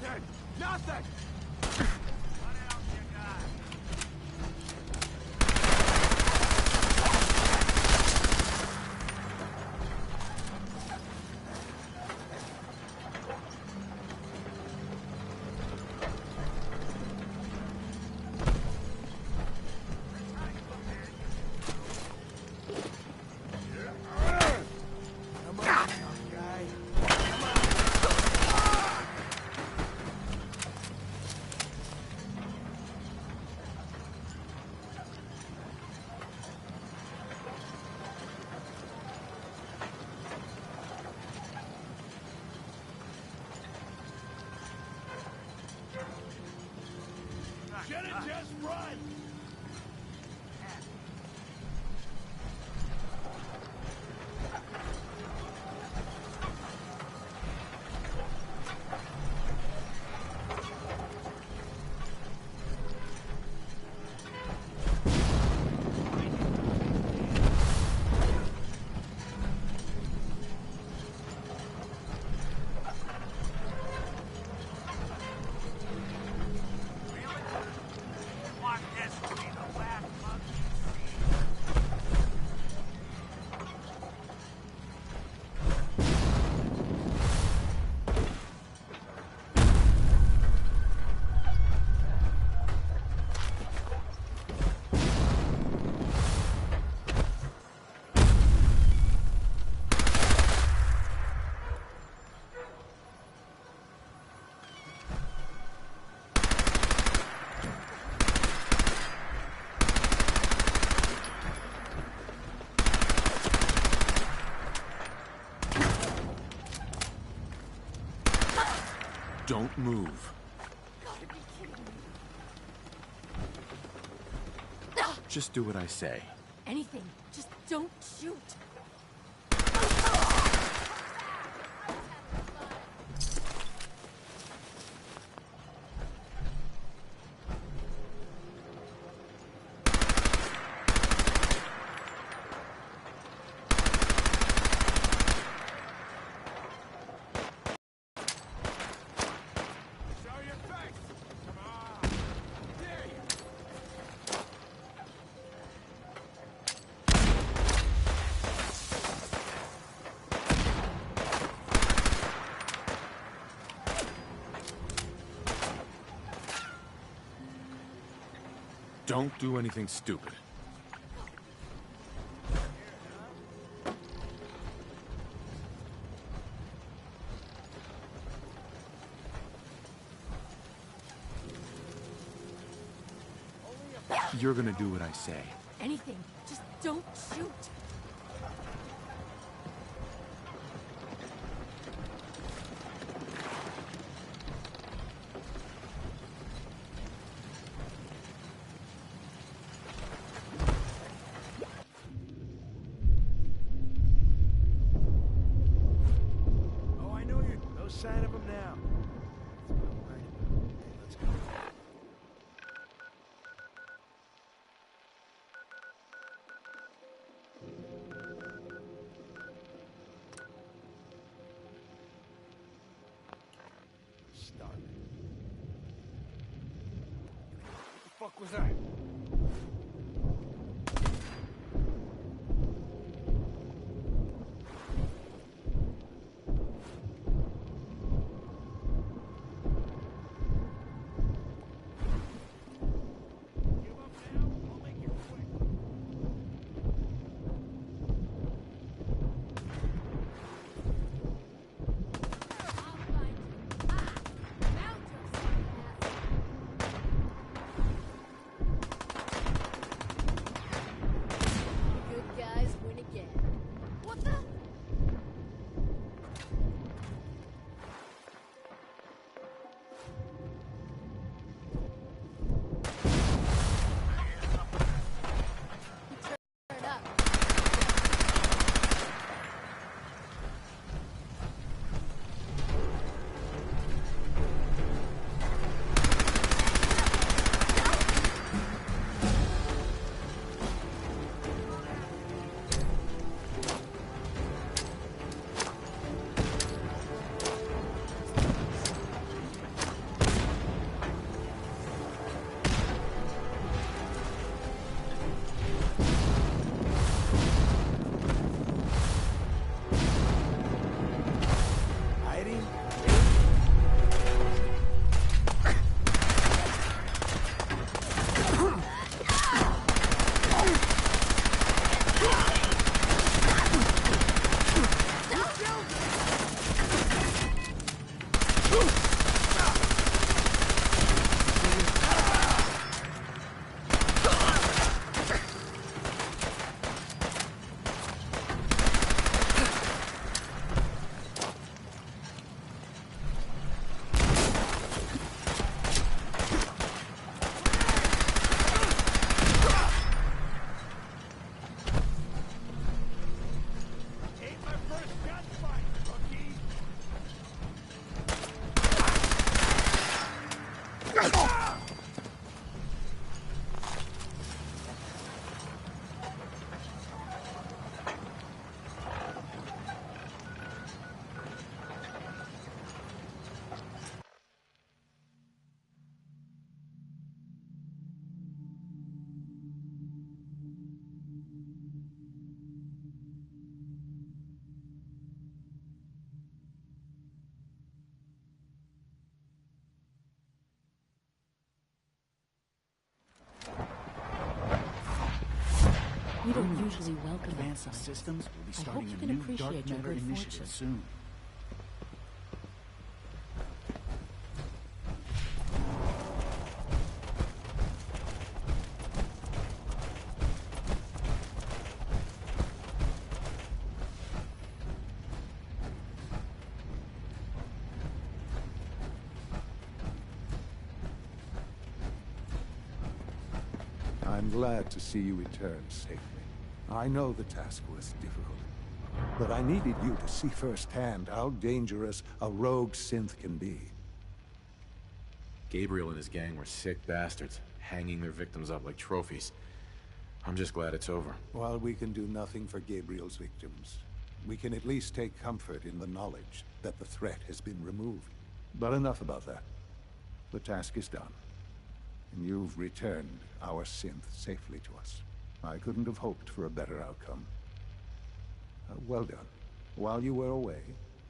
Nothing! Nothing! Should have just run! Don't move. Just do what I say. Anything. Just don't shoot. Don't do anything stupid. You're gonna do what I say. Anything. Just don't shoot. No sign of him now. That's what I'm worried about. Okay, let's go. Starving. What the fuck was that? We don't usually welcome Advanced outsiders. Systems will be I hope starting you a can new appreciate dark your matter good initiative fortune. soon. I'm glad to see you return safely. I know the task was difficult, but I needed you to see firsthand how dangerous a rogue synth can be. Gabriel and his gang were sick bastards, hanging their victims up like trophies. I'm just glad it's over. While we can do nothing for Gabriel's victims, we can at least take comfort in the knowledge that the threat has been removed. But enough about that. The task is done. And you've returned our synth safely to us. I couldn't have hoped for a better outcome. Well done. While you were away,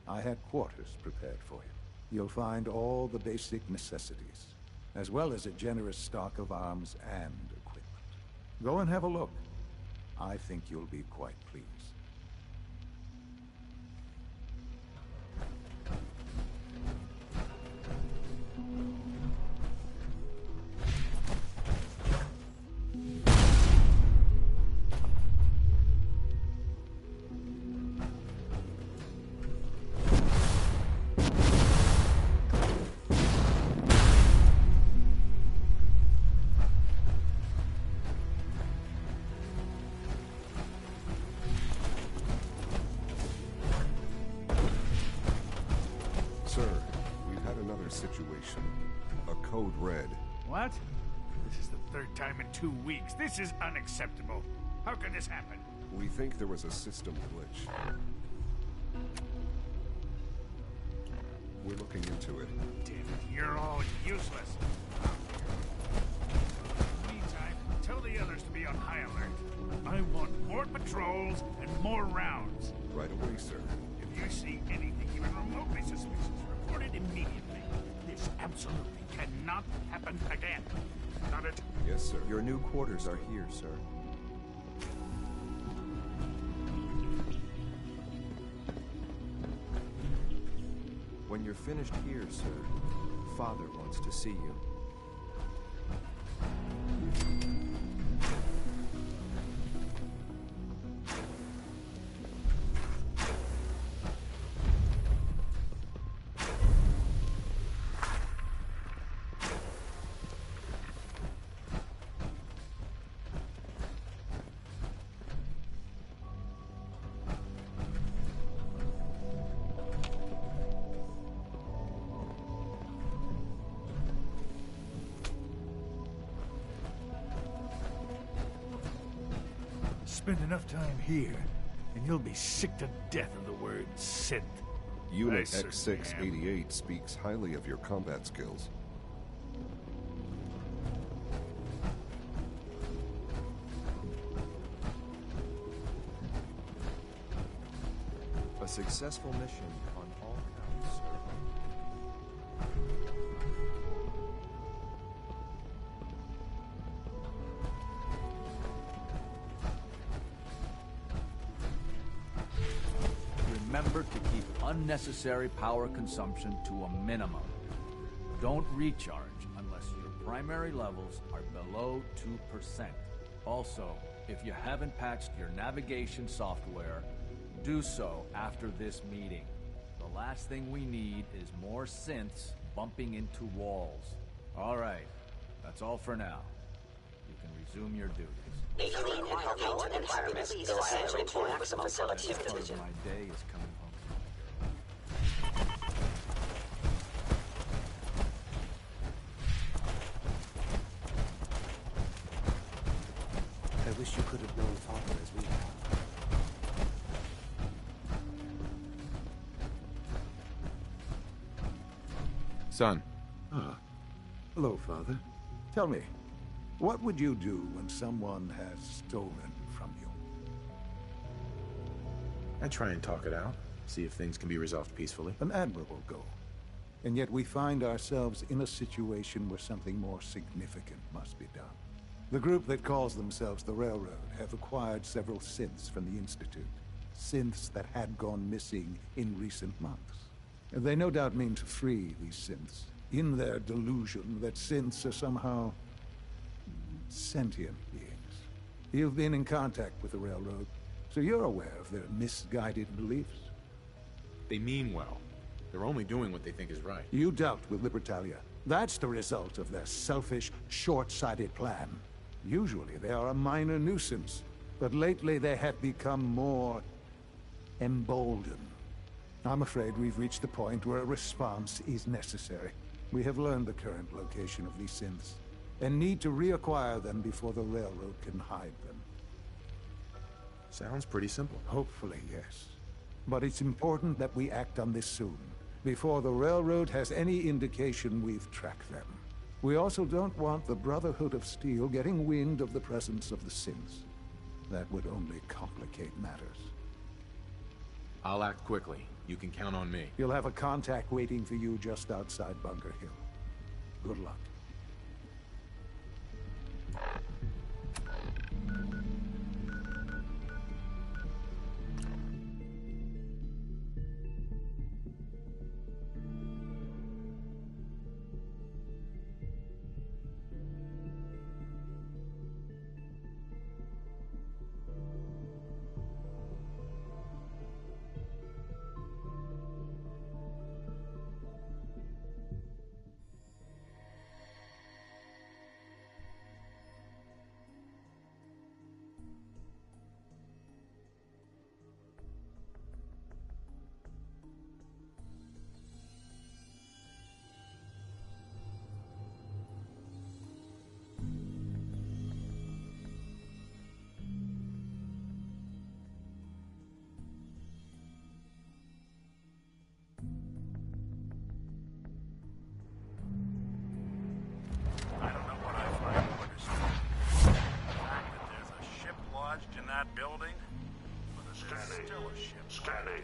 I had quarters prepared for you. You'll find all the basic necessities, as well as a generous stock of arms and equipment. Go and have a look. I think you'll be quite pleased. Sir, we've had another situation. A code red. What? This is the third time in 2 weeks. This is unacceptable. How could this happen? We think there was a system glitch. We're looking into it. Damn it, you're all useless. Meantime, tell the others to be on high alert. I want more patrols and more rounds. Right away, sir. If you see anything even remotely suspicious, report it immediately. This absolutely cannot happen again. Got it? Yes, sir. Your new quarters are here, sir. When you're finished here, sir, Father wants to see you. Spend enough time here, and you'll be sick to death of the word synth. Unit I certainly am. X688 speaks highly of your combat skills. A successful mission on all counts, sir. Remember to keep unnecessary power consumption to a minimum. Don't recharge unless your primary levels are below 2%. Also, if you haven't patched your navigation software, do so after this meeting. The last thing we need is more synths bumping into walls. All right, that's all for now. You can resume your duties. A clean and healthy work environment is essential for maximum Part productivity. of my day is coming home. I wish you could have known Father as we have. Son. Ah. Hello, Father. Tell me, what would you do when someone has stolen from you? I try and talk it out, see if things can be resolved peacefully. An admirable goal. And yet we find ourselves in a situation where something more significant must be done. The group that calls themselves the Railroad have acquired several synths from the Institute. Synths that had gone missing in recent months. They no doubt mean to free these synths, in their delusion that synths are somehow sentient beings. You've been in contact with the Railroad, so you're aware of their misguided beliefs. They mean well. They're only doing what they think is right. You dealt with Libertalia. That's the result of their selfish, short-sighted plan. Usually they are a minor nuisance, but lately they have become more emboldened. I'm afraid we've reached the point where a response is necessary. We have learned the current location of these synths, and need to reacquire them before the Railroad can hide them. Sounds pretty simple. Hopefully, yes. But it's important that we act on this soon, before the Railroad has any indication we've tracked them. We also don't want the Brotherhood of Steel getting wind of the presence of the synths. That would only complicate matters. I'll act quickly. You can count on me. You'll have a contact waiting for you just outside Bunker Hill. Good luck. Building, but there's still a ship. Scanning.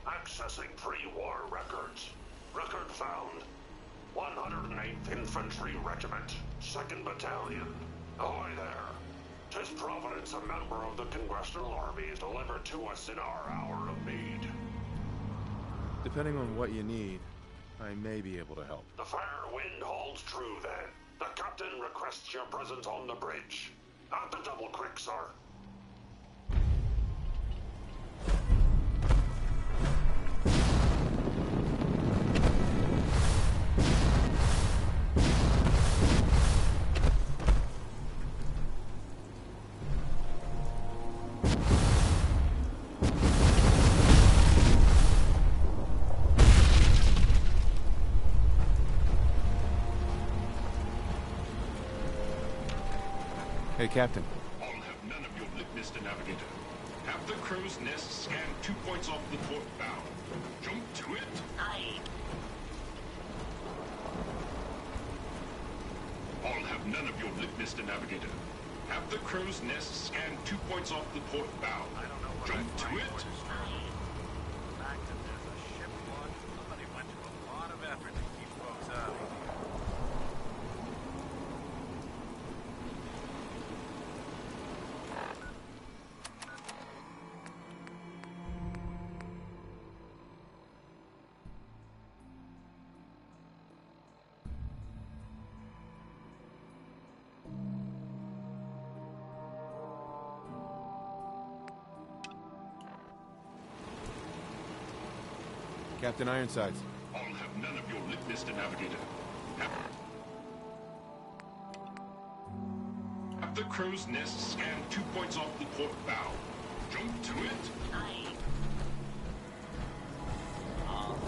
Accessing pre-war records. Record found. 108th Infantry Regiment, 2nd Battalion. Ahoy there. 'Tis Providence, a member of the Congressional Army, is delivered to us in our hour of need. Depending on what you need, I may be able to help. The fair wind holds true then. The captain requests your presence on the bridge. At the double quick, sir. Hey, Captain. I'll have none of your lip, Mr. Navigator. Have the crow's nest scan 2 points off the port bow. Jump to it. Aye. I'll have none of your lip, Mr. Navigator. Have the crow's nest scan 2 points off the port bow. I don't know what Jump to it. The fact that there's a ship launch, somebody went to a lot of effort to keep folks out of here. Captain Ironsides. I'll have none of your lip, Mr. Navigator. Have the crow's nest scan 2 points off the port bow. Jump to it. Aye. All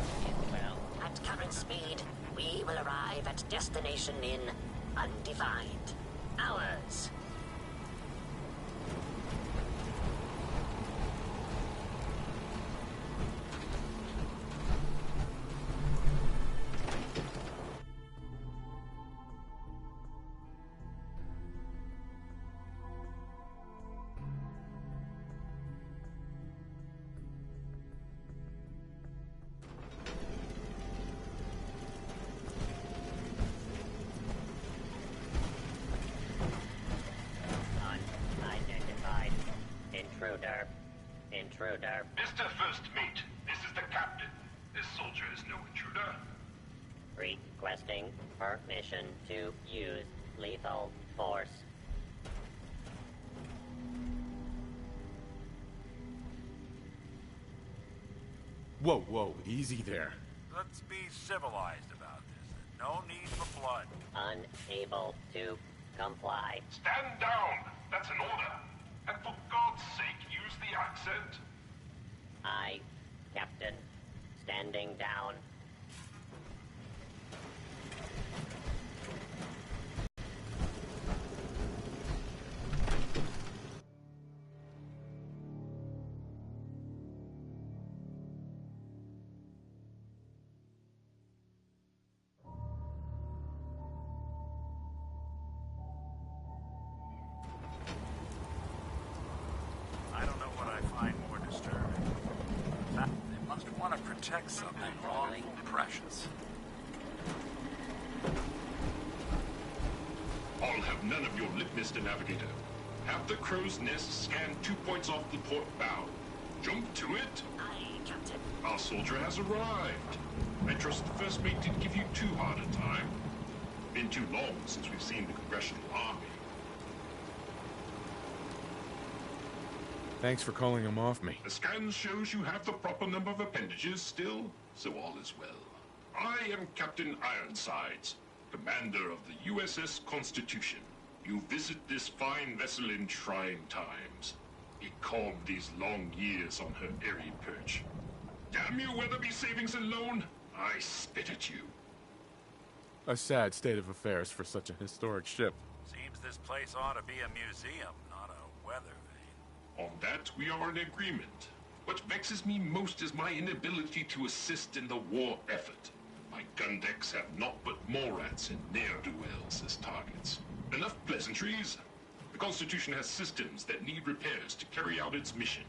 well. At current speed, we will arrive at destination in undefined hours. Intruder. Intruder. Mr. First Mate, this is the captain. This soldier is no intruder. Requesting permission to use lethal force. Whoa, whoa, easy there. Let's be civilized about this. No need for blood. Unable to comply. Stand down! That's an order. And for God's sake, use the accent. I, Captain, standing down. I don't know what I find more disturbing. That they must want to protect something awful precious. I'll have none of your lip, Mr. Navigator. Have the crow's nest scan 2 points off the port bow. Jump to it. Aye, Captain. Our soldier has arrived. I trust the first mate didn't give you too hard a time. Been too long since we've seen the Congressional Army. Thanks for calling him off me. The scan shows you have the proper number of appendages still, so all is well. I am Captain Ironsides, commander of the USS Constitution. You visit this fine vessel in trying times. Be calm these long years on her airy perch. Damn you, Weatherby Savings and Loan! I spit at you. A sad state of affairs for such a historic ship. Seems this place ought to be a museum, not a weather vane. On that, we are in agreement. What vexes me most is my inability to assist in the war effort. My gun decks have naught but Morats and ne'er-do-wells as targets. Enough pleasantries. The Constitution has systems that need repairs to carry out its mission.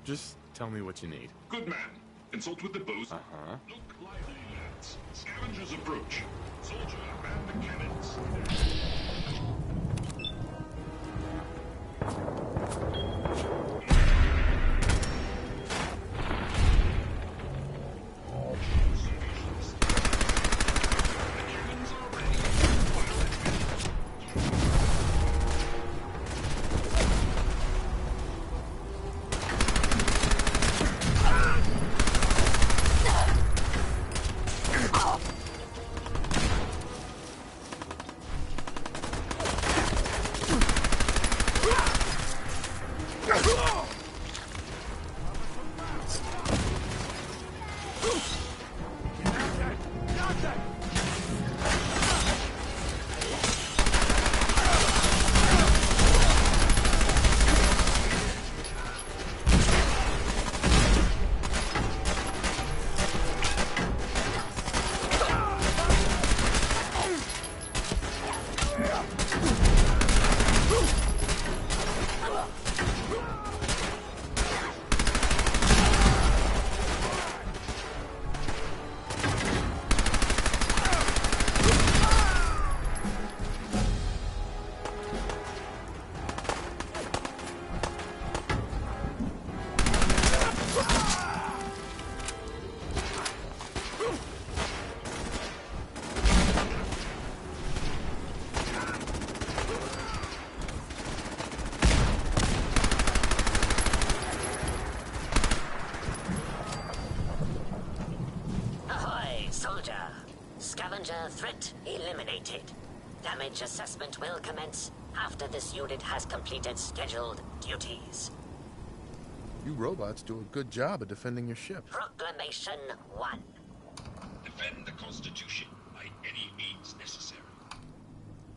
Just tell me what you need. Good man. Consult with the bosun. Uh-huh. Look lively, lads. Scavengers approach. Soldier, man the cannons. Scavenger threat eliminated. Damage assessment will commence after this unit has completed scheduled duties. You robots do a good job of defending your ship. Proclamation 1. Defend the Constitution by any means necessary.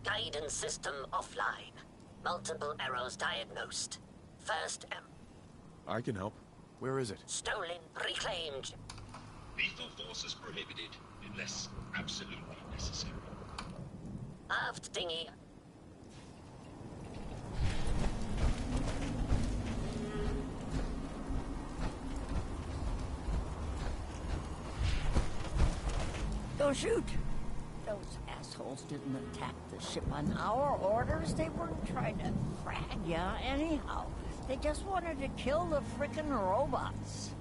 Guidance system offline. Multiple errors diagnosed. First I can help. Where is it? Stolen, reclaimed. Lethal force is prohibited unless absolutely necessary. Aft dinghy. Don't shoot! Those assholes didn't attack the ship on our orders. They weren't trying to frag ya anyhow. They just wanted to kill the frickin' robots.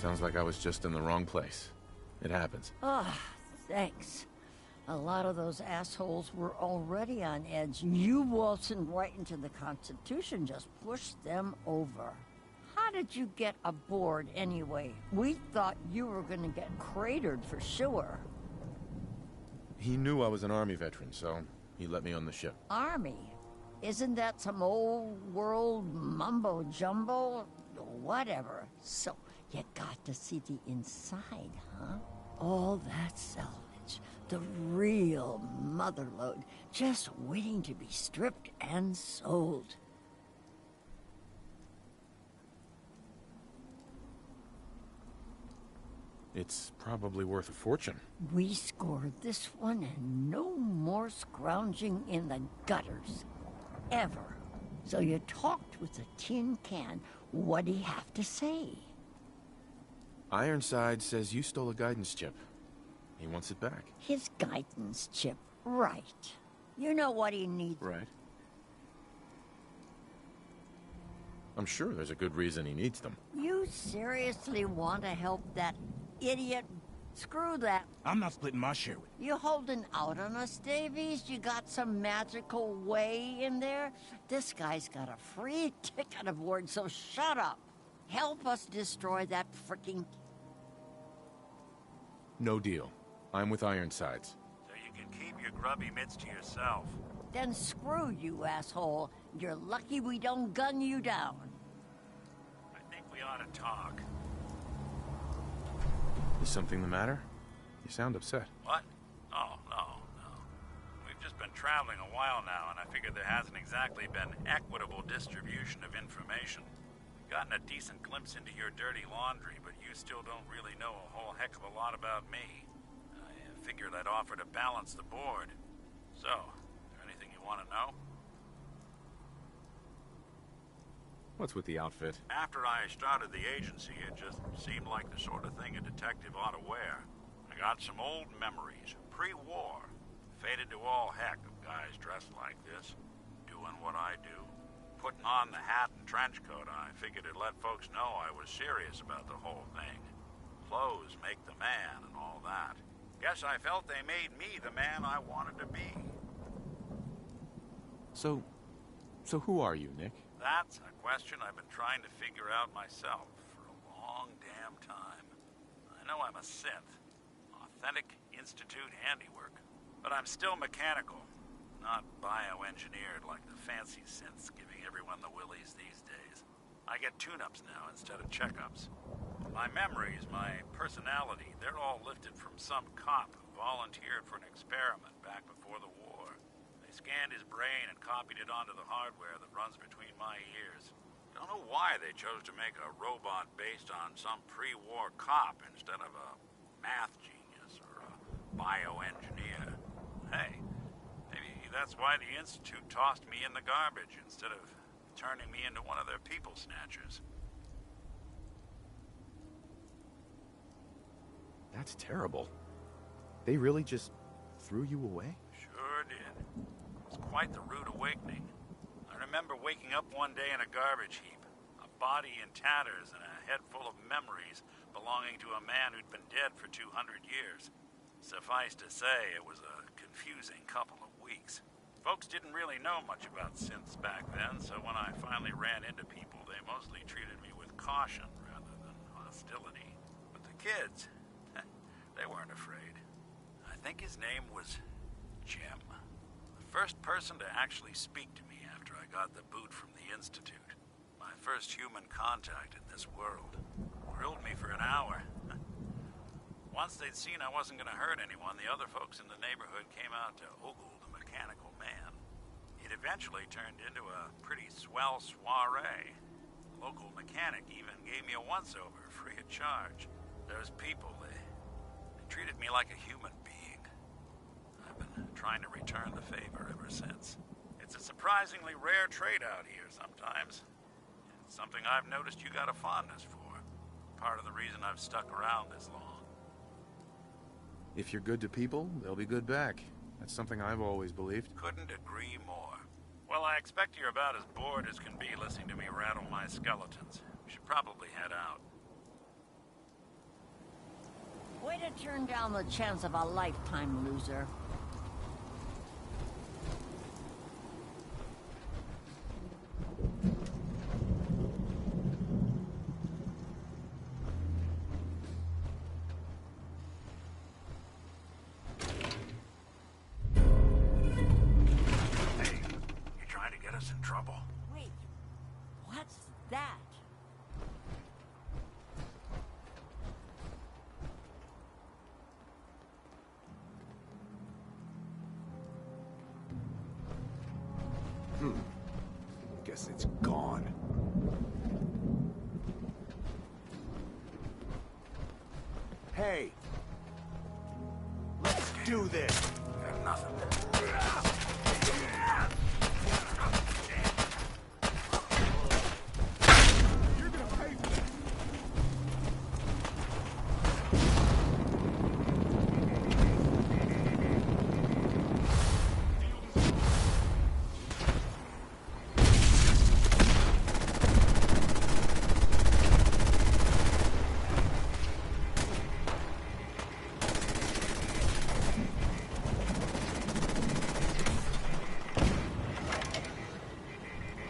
Sounds like I was just in the wrong place. It happens. Ah, thanks. A lot of those assholes were already on edge. You waltzing right into the Constitution just pushed them over. How did you get aboard anyway? We thought you were gonna get cratered for sure. He knew I was an Army veteran, so he let me on the ship. Army? Isn't that some old world mumbo-jumbo? Whatever. So, you got to see the inside, huh? All that salvage. The real motherlode. Just waiting to be stripped and sold. It's probably worth a fortune. We scored this one and no more scrounging in the gutters. Ever. So you talked with a tin can. What'd he have to say? Ironside says you stole a guidance chip. He wants it back. His guidance chip. Right. You know what he needs. Right. I'm sure there's a good reason he needs them. You seriously want to help that idiot? Screw that. I'm not splitting my share with You holding out on us, Davies? You got some magical way in there? This guy's got a free ticket aboard, so shut up. Help us destroy that freaking... No deal. I'm with Ironsides. So you can keep your grubby mitts to yourself. Then screw you, asshole. You're lucky we don't gun you down. I think we ought to talk. Is something the matter? You sound upset. What? Oh, no. We've just been traveling a while now, and I figured there hasn't exactly been equitable distribution of information. Gotten a decent glimpse into your dirty laundry, but you still don't really know a whole heck of a lot about me. I figured I'd offer to balance the board. So, is there anything you want to know? What's with the outfit? After I started the agency, it just seemed like the sort of thing a detective ought to wear. I got some old memories, pre-war. Faded to all heck of guys dressed like this, doing what I do. Putting on the hat and trench coat, I figured it'd let folks know I was serious about the whole thing. Clothes make the man and all that. Guess I felt they made me the man I wanted to be. So who are you, Nick? That's a question I've been trying to figure out myself for a long damn time. I know I'm a synth. Authentic Institute handiwork. But I'm still mechanical. Not bioengineered like the fancy synths giving everyone the willies these days. I get tune-ups now instead of checkups. My memories, my personality, they're all lifted from some cop who volunteered for an experiment back before the war. They scanned his brain and copied it onto the hardware that runs between my ears. Don't know why they chose to make a robot based on some pre-war cop instead of a math genius or a bioengineer. Hey, maybe that's why the Institute tossed me in the garbage instead of turning me into one of their people snatchers. That's terrible. They really just threw you away? Sure did. It was quite the rude awakening. I remember waking up one day in a garbage heap, a body in tatters and a head full of memories belonging to a man who'd been dead for 200 years. Suffice to say, it was a confusing couple of weeks. Folks didn't really know much about synths back then, so when I finally ran into people, they mostly treated me with caution rather than hostility. But the kids, they weren't afraid. I think his name was Jim. The first person to actually speak to me after I got the boot from the Institute. My first human contact in this world. Grilled me for an hour. Once they'd seen I wasn't going to hurt anyone, the other folks in the neighborhood came out to ogle the mechanical man. It eventually turned into a pretty swell soiree. The local mechanic even gave me a once-over free of charge. Those people, they treated me like a human being. I've been trying to return the favor ever since. It's a surprisingly rare trait out here sometimes. It's something I've noticed you got a fondness for. Part of the reason I've stuck around this long. If you're good to people, they'll be good back. That's something I've always believed. Couldn't agree more. Well, I expect you're about as bored as can be listening to me rattle my skeletons. We should probably head out. Way to turn down the chance of a lifetime, loser. Hey, you trying to get us in trouble? Wait, what's that? Guess it's gone. Hey! Let's do this! Nothing.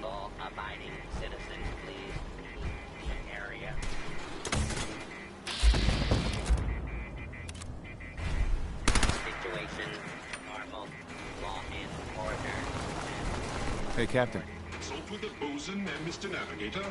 Law-abiding citizens, please leave the area. Situation normal. Law and order. Hey, Captain. Consult with the bosun and Mr. Navigator.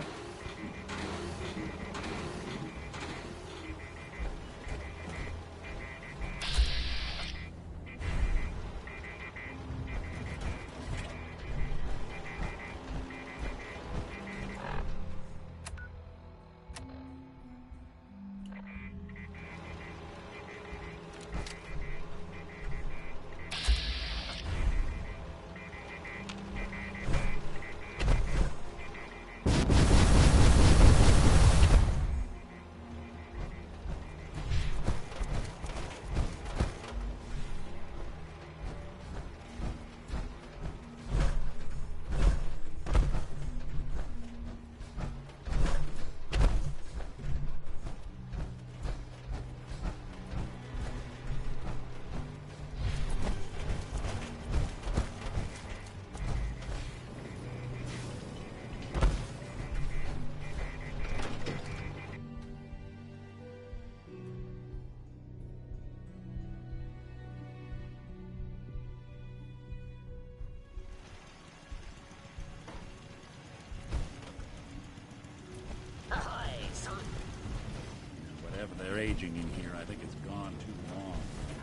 Whatever they're aging in here, I think it's gone too long.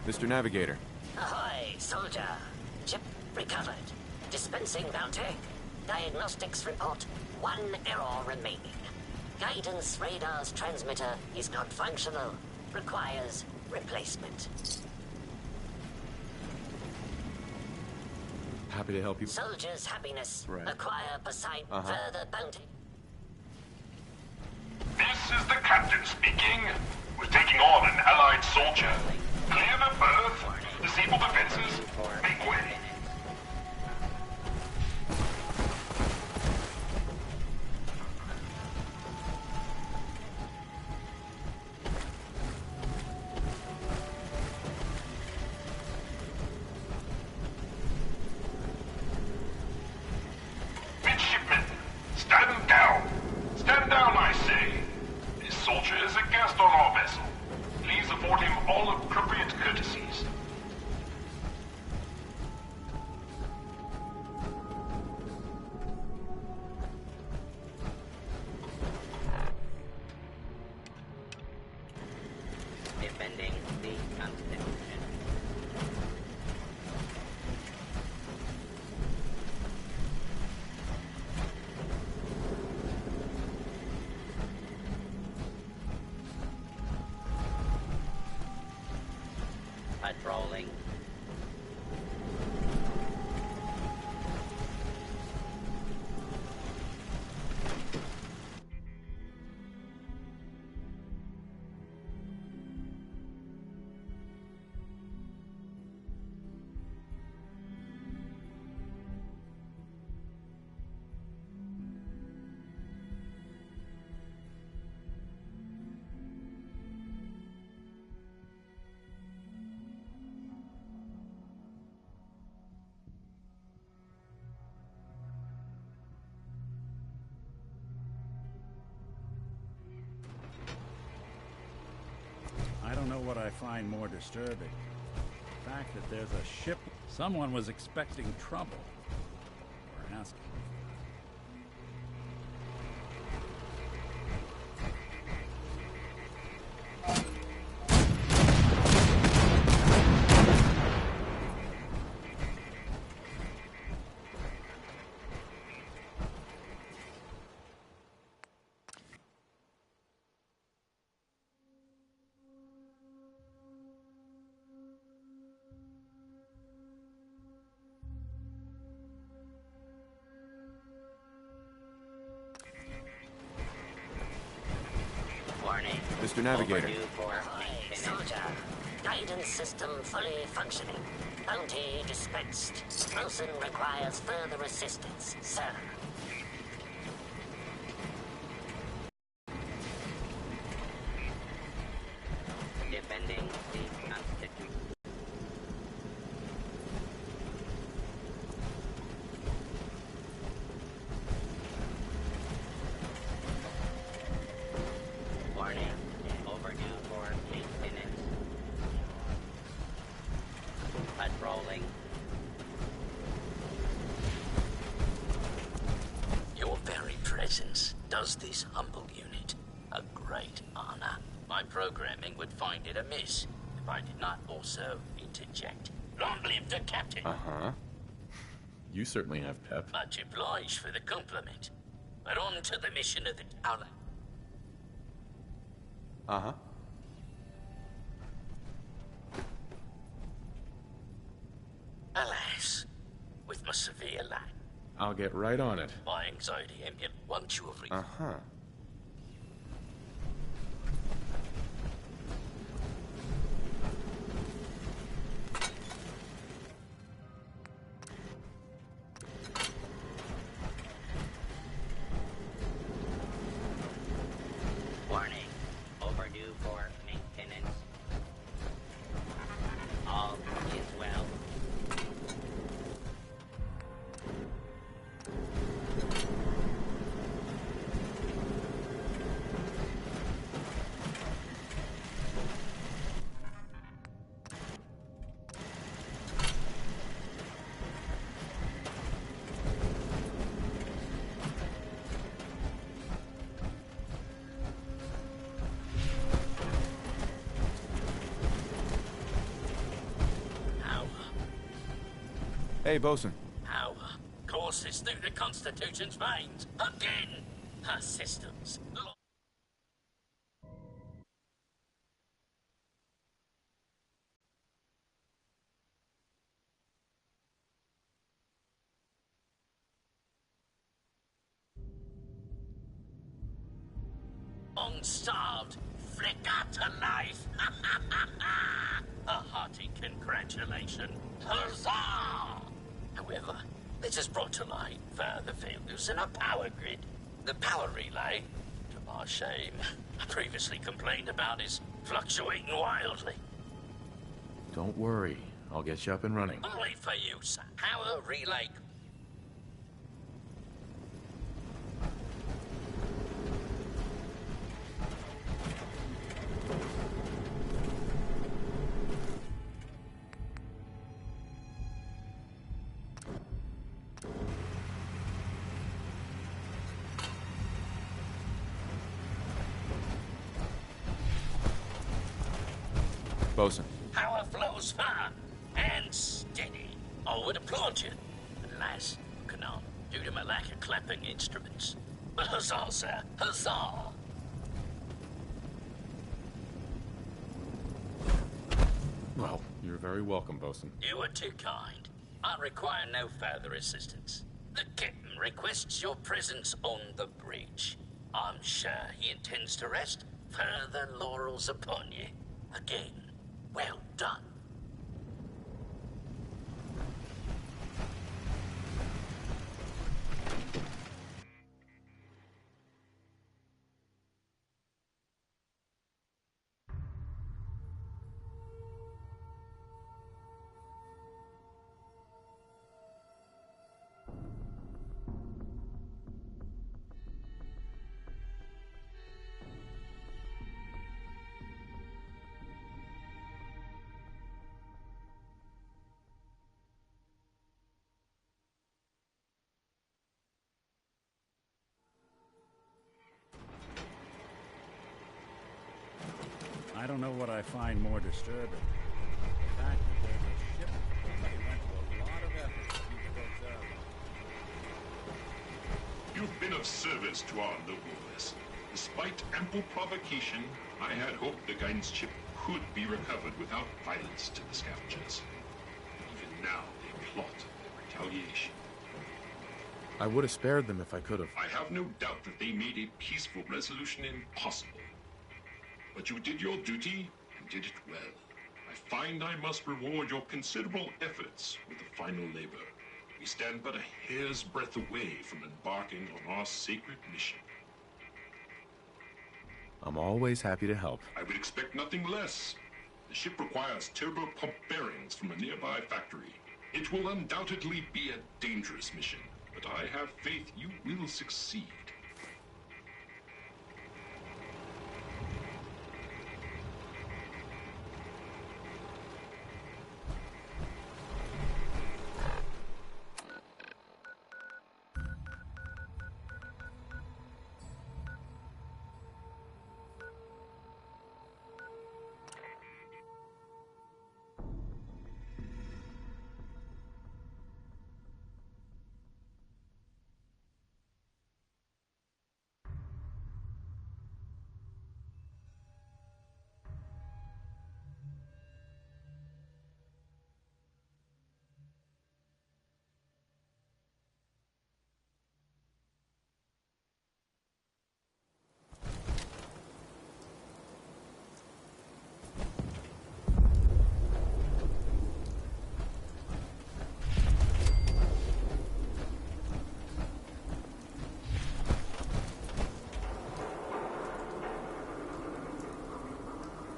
Mr. Navigator. Ahoy, soldier. Chip recovered. Dispensing bounty. Diagnostics report. 1 error remaining. Guidance radar's transmitter is not functional. Requires replacement. Happy to help you. Soldier's happiness. Right. Acquire beside further bounty. This is the captain speaking. We're taking on an allied soldier. Clear the berth. Disable defenses. Make way. Midshipmen, stand down. Stand down, I say. This soldier is a guest on our vessel. Please afford him all appropriate courtesies. Defending the Constitution. Patrolling. know what I find more disturbing? The fact that there's a ship. Someone was expecting trouble. Or asking. Warning. Mr. Navigator. Overdue for maintenance. Soldier. Guidance system fully functioning. Bounty dispensed. Wilson requires further assistance, sir. Defending the Constitution. Warning. Overdue for maintenance. Patrolling. Your very presence does this humble unit a great honor. My programming would find it amiss if I did not also interject. Long live the captain! Uh-huh. You certainly have pep. Much obliged for the compliment. But on to the mission of the tower. Uh-huh. Alas, with my severe lack, I'll get right on it. my anxiety emulate once you have reached. Uh-huh. Warning. Overdue for maintenance. All is well. Hey, Bosun. Power courses through the Constitution's veins. Again. Her systems. Long-starved, flicker to life. A hearty congratulations. Huzzah! However, this has brought to light further failures in our power grid. The power relay, to my shame, I previously complained about is fluctuating wildly. Don't worry. I'll get you up and running. Only for you, sir. Power relay. Bosun. Power flows far and steady. I would applaud you. Alas, cannot, due to my lack of clapping instruments. But huzzah, sir. Huzzah! Well, you're very welcome, Bosun. You are too kind. I require no further assistance. The captain requests your presence on the bridge. I'm sure he intends to rest further laurels upon you. Again, well done. I don't know what I find more disturbing. The fact that there's a ship that went to a lot of effort to keep folks out. You've been of service to our noble vessel. Despite ample provocation, I had hoped the guidance chip could be recovered without violence to the scavengers. Even now, they plot their retaliation. I would have spared them if I could have. I have no doubt that they made a peaceful resolution impossible. But you did your duty and did it well. I find I must reward your considerable efforts with the final labor. We stand but a hair's breadth away from embarking on our sacred mission. I'm always happy to help. I would expect nothing less. The ship requires turbopump bearings from a nearby factory. It will undoubtedly be a dangerous mission, but I have faith you will succeed.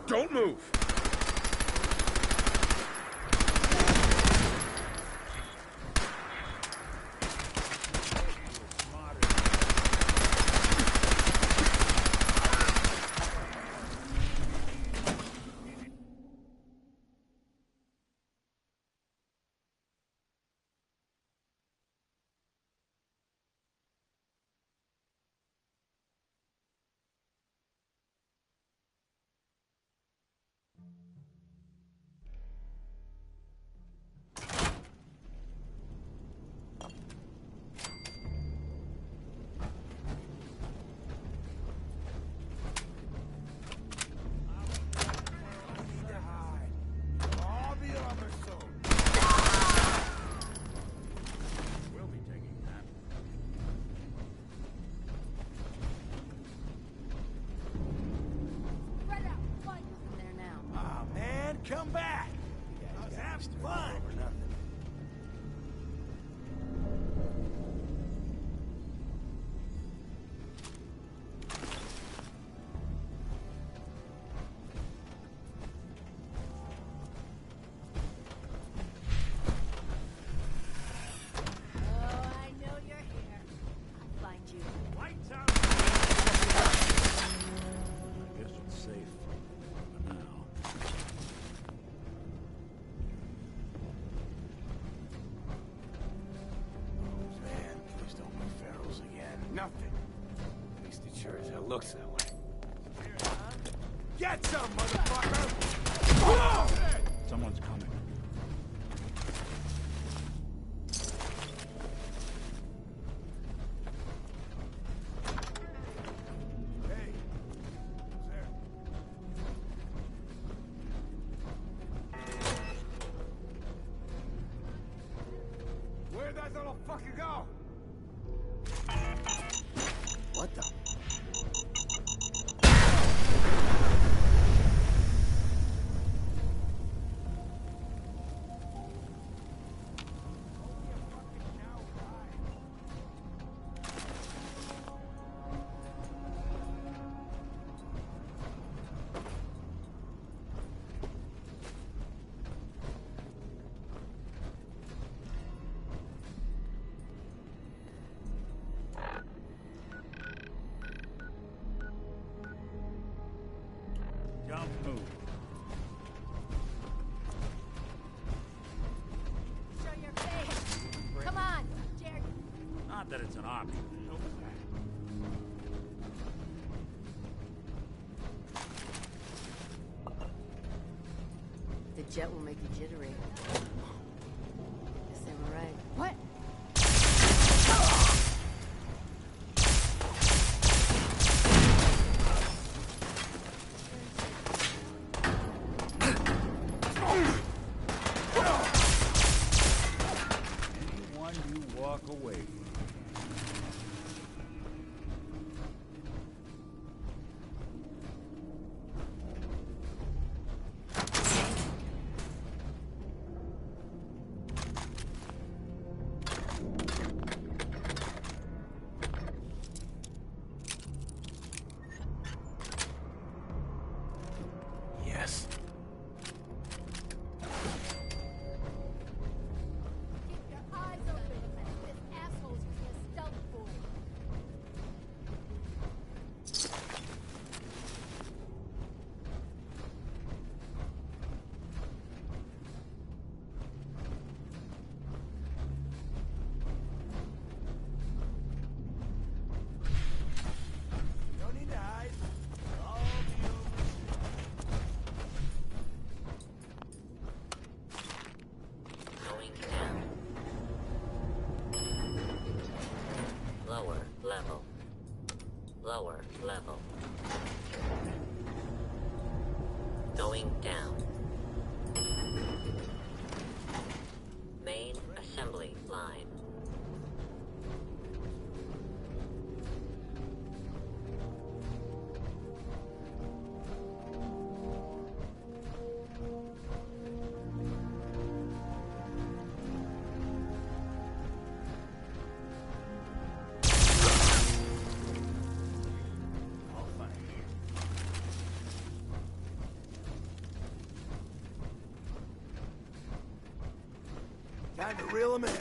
Don't move! Come back! I was having fun! Or nothing. Nothing. At least it sure as hell looks that way. Get some, motherfucker! Someone's coming. Hey, who's there? Where'd that little fucker go? What the? Don't move. Show your face. Come on, Jared. Not that it's an option. factory. Guess they were right. What? Anyone you walk away from. Yes. Keep your eyes open. This asshole's using a stealth board. No need to hide. I'll be over Going down. Lower level. Lower level. Going down. Main assembly line. Time to reel him in.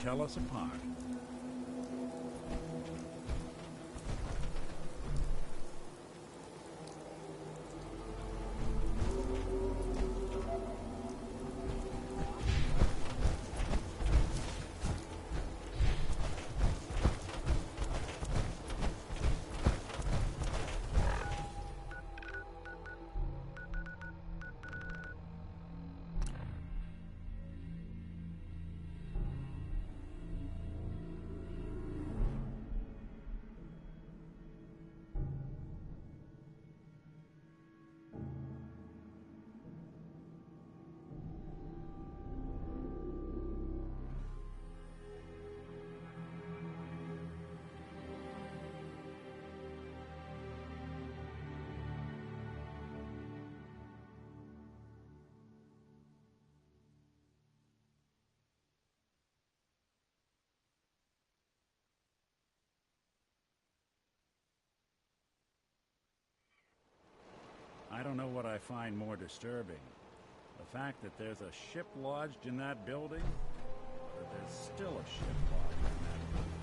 tell us apart. I don't know what I find more disturbing. The fact that there's a ship lodged in that building, or that there's still a ship lodged in that building.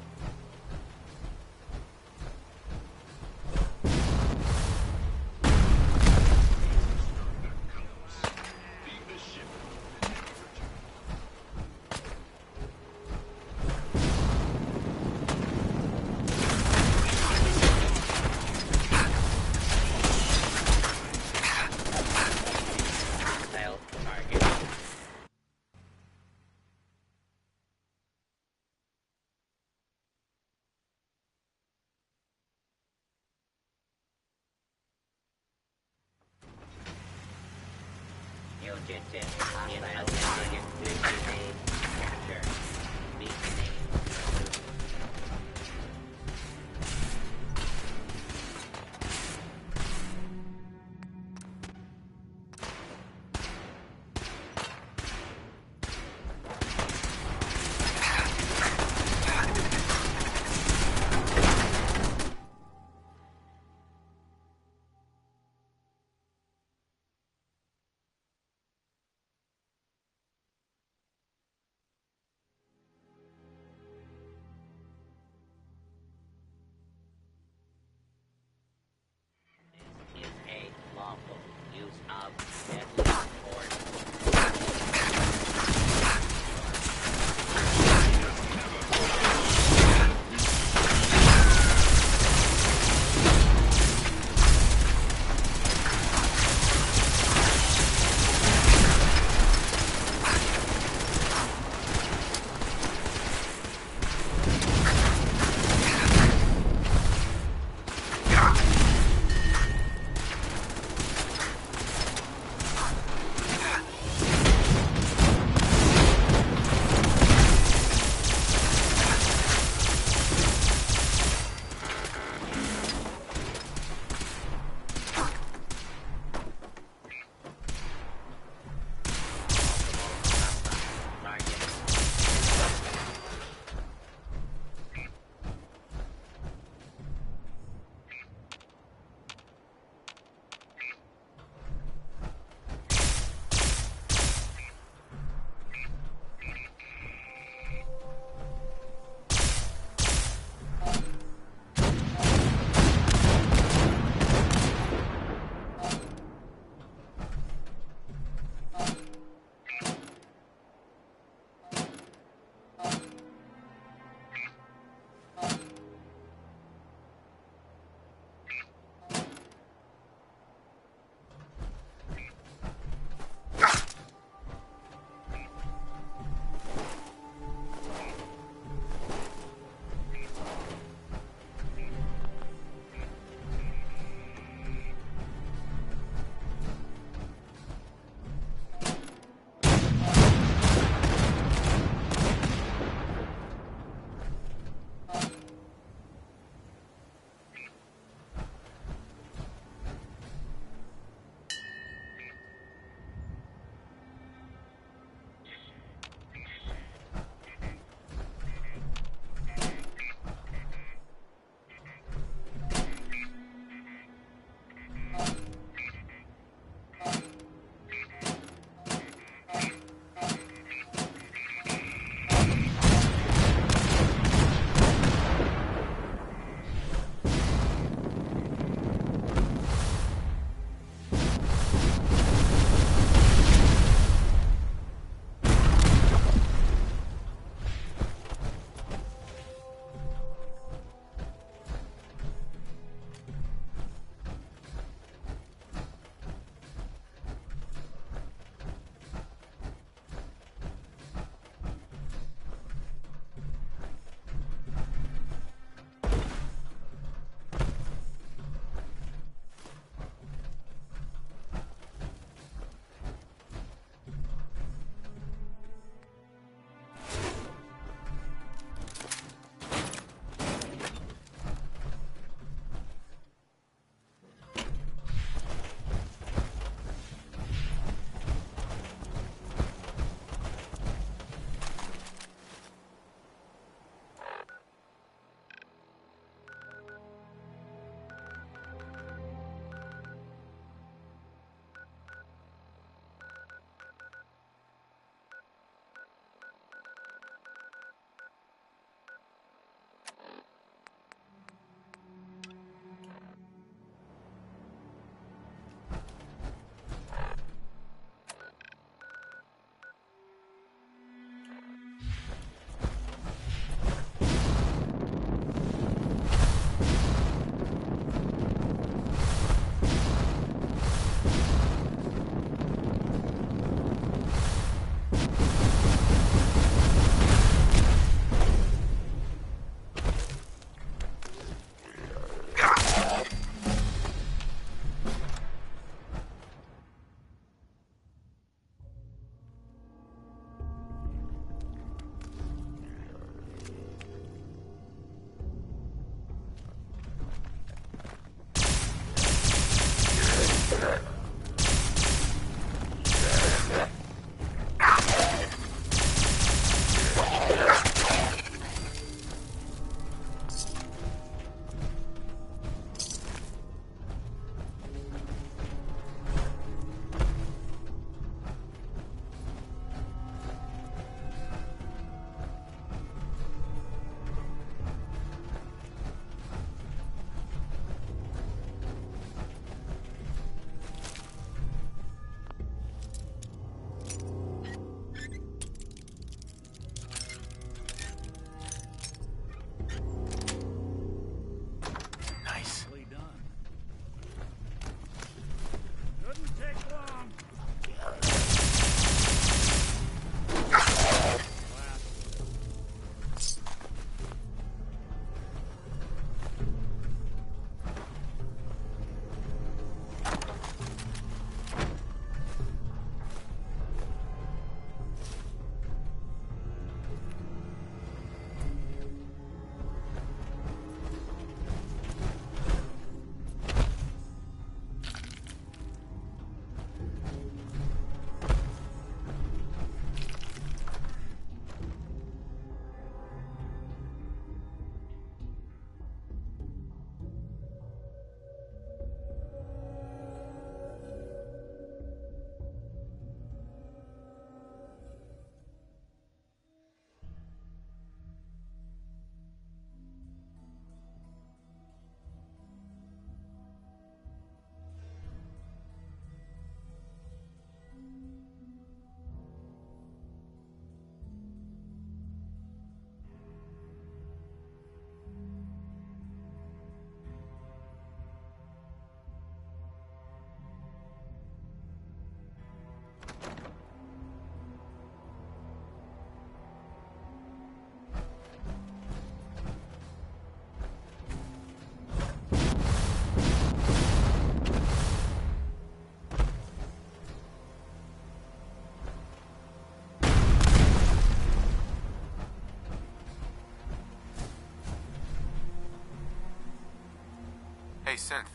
Hey, Synth.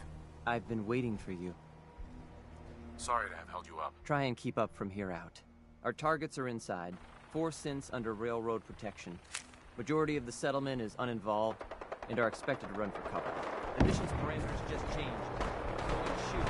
I've been waiting for you. Sorry to have held you up. Try and keep up from here out. Our targets are inside. 4 synths under railroad protection. Majority of the settlement is uninvolved and are expected to run for cover. The mission's parameters just changed. Shoot.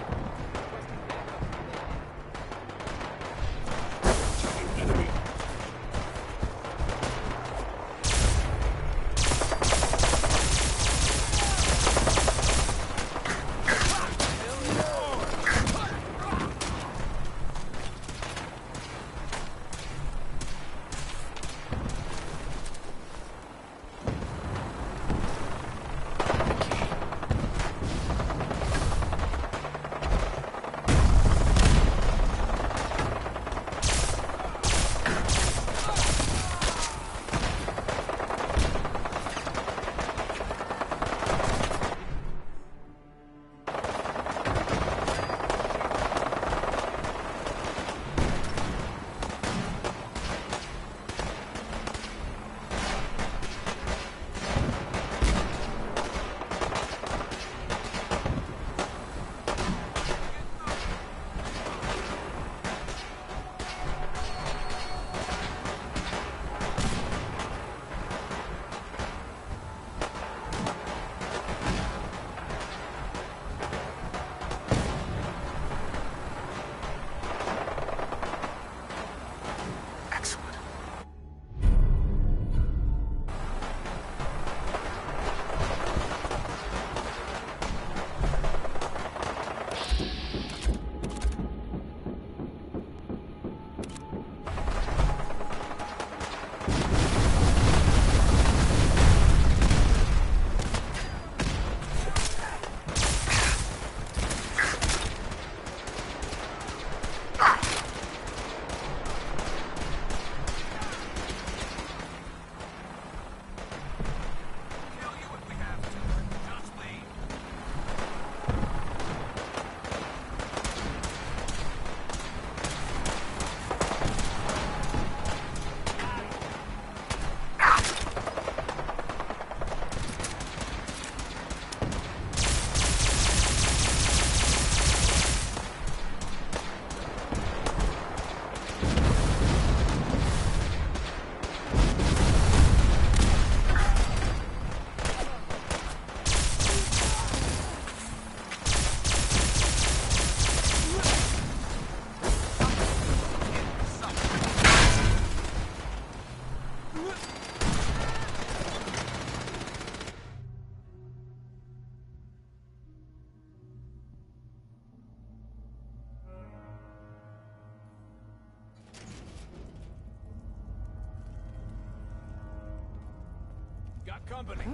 Got company.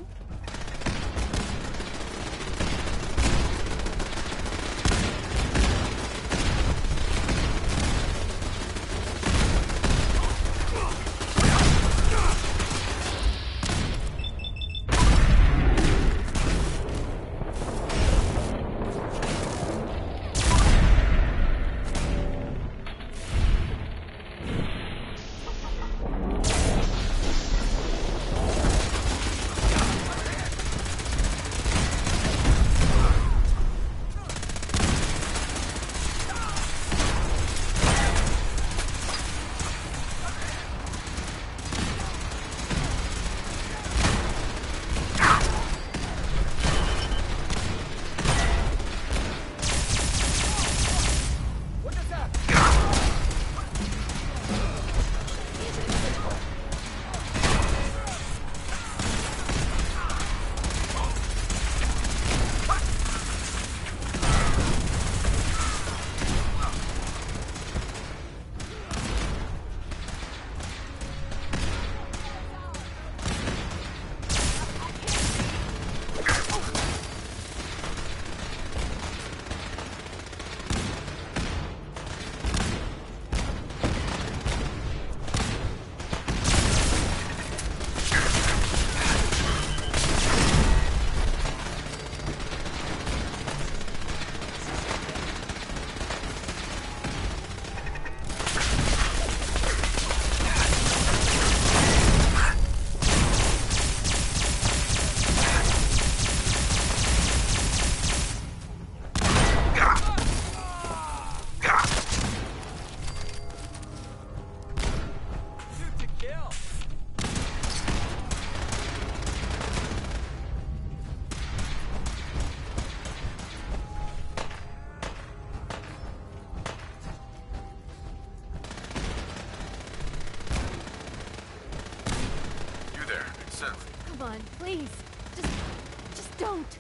Don't!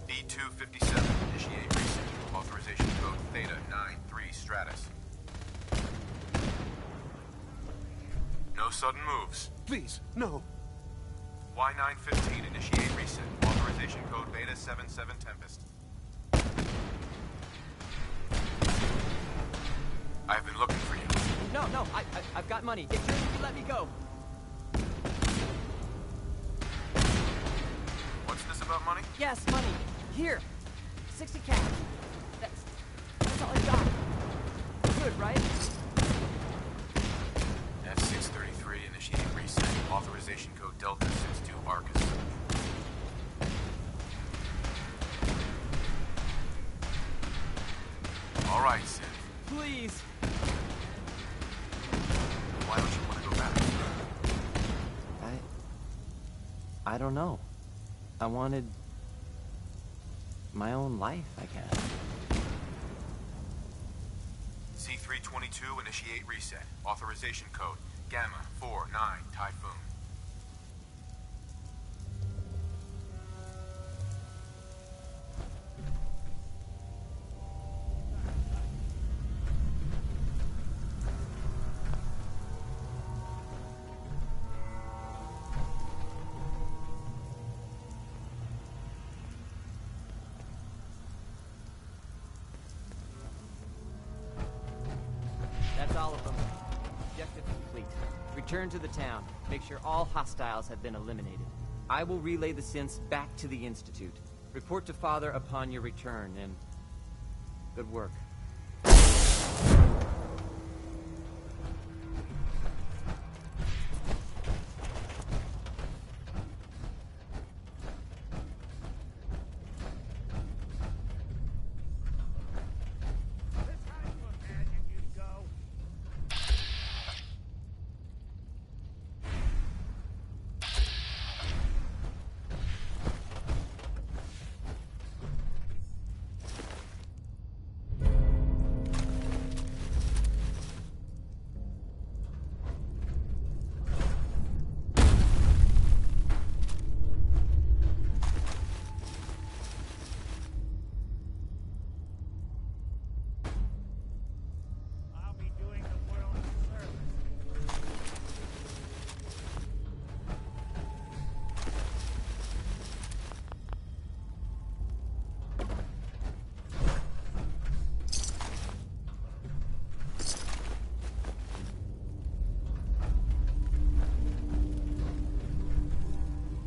B257, initiate reset. Authorization code Theta 93 Stratus. No sudden moves. Please, no. Y915, initiate reset. Authorization code Beta 77 Tempest. I've been looking for you. No, I've got money. Get here if you let me go. What's this about money? Yes, money. Here. 60 cash. That's all I got. Good, right? F633, initiate reset. Authorization code Delta 62 Arcus. All right, Sid. Please. Why don't you want to go back? I don't know. I wanted my own life, I guess. C322, initiate reset. Authorization code Gamma 49 Typhoon. That's all of them. Objective complete. Return to the town. Make sure all hostiles have been eliminated. I will relay the synths back to the Institute. Report to Father upon your return, and good work.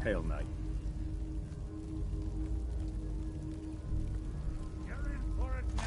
Hail Knight. You're in for it now.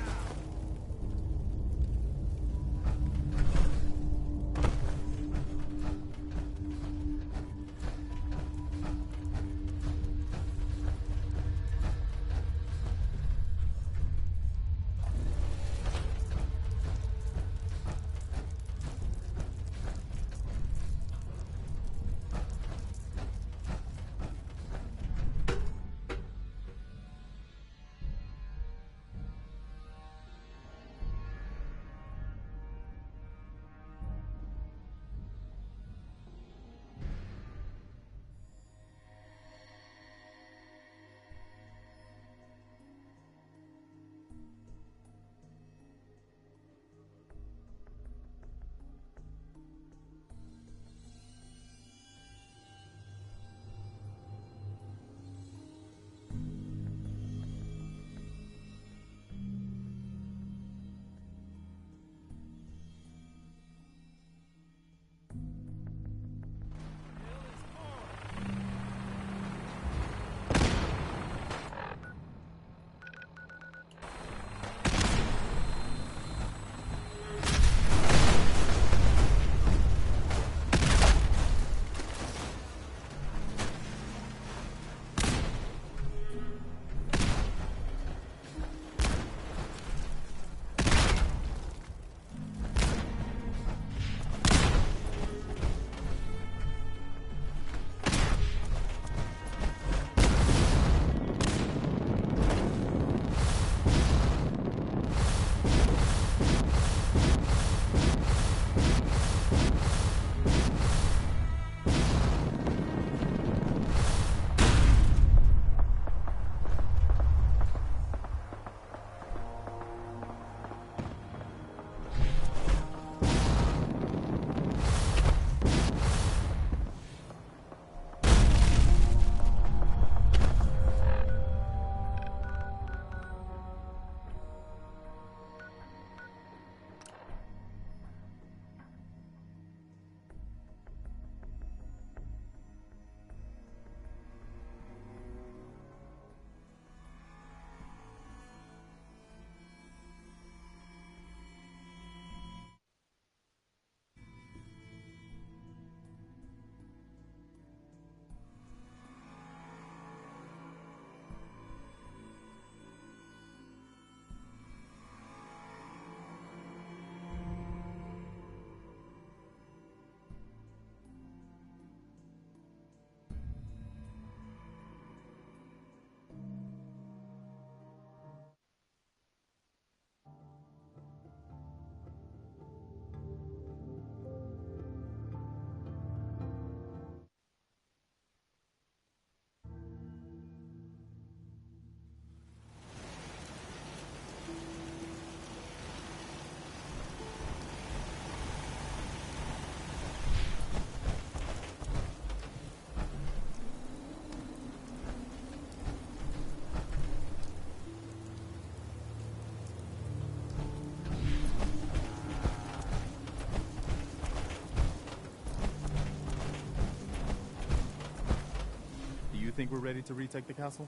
think we're ready to retake the castle?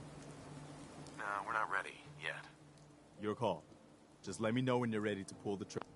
No, we're not ready yet. Your call. Just let me know when you're ready to pull the trigger.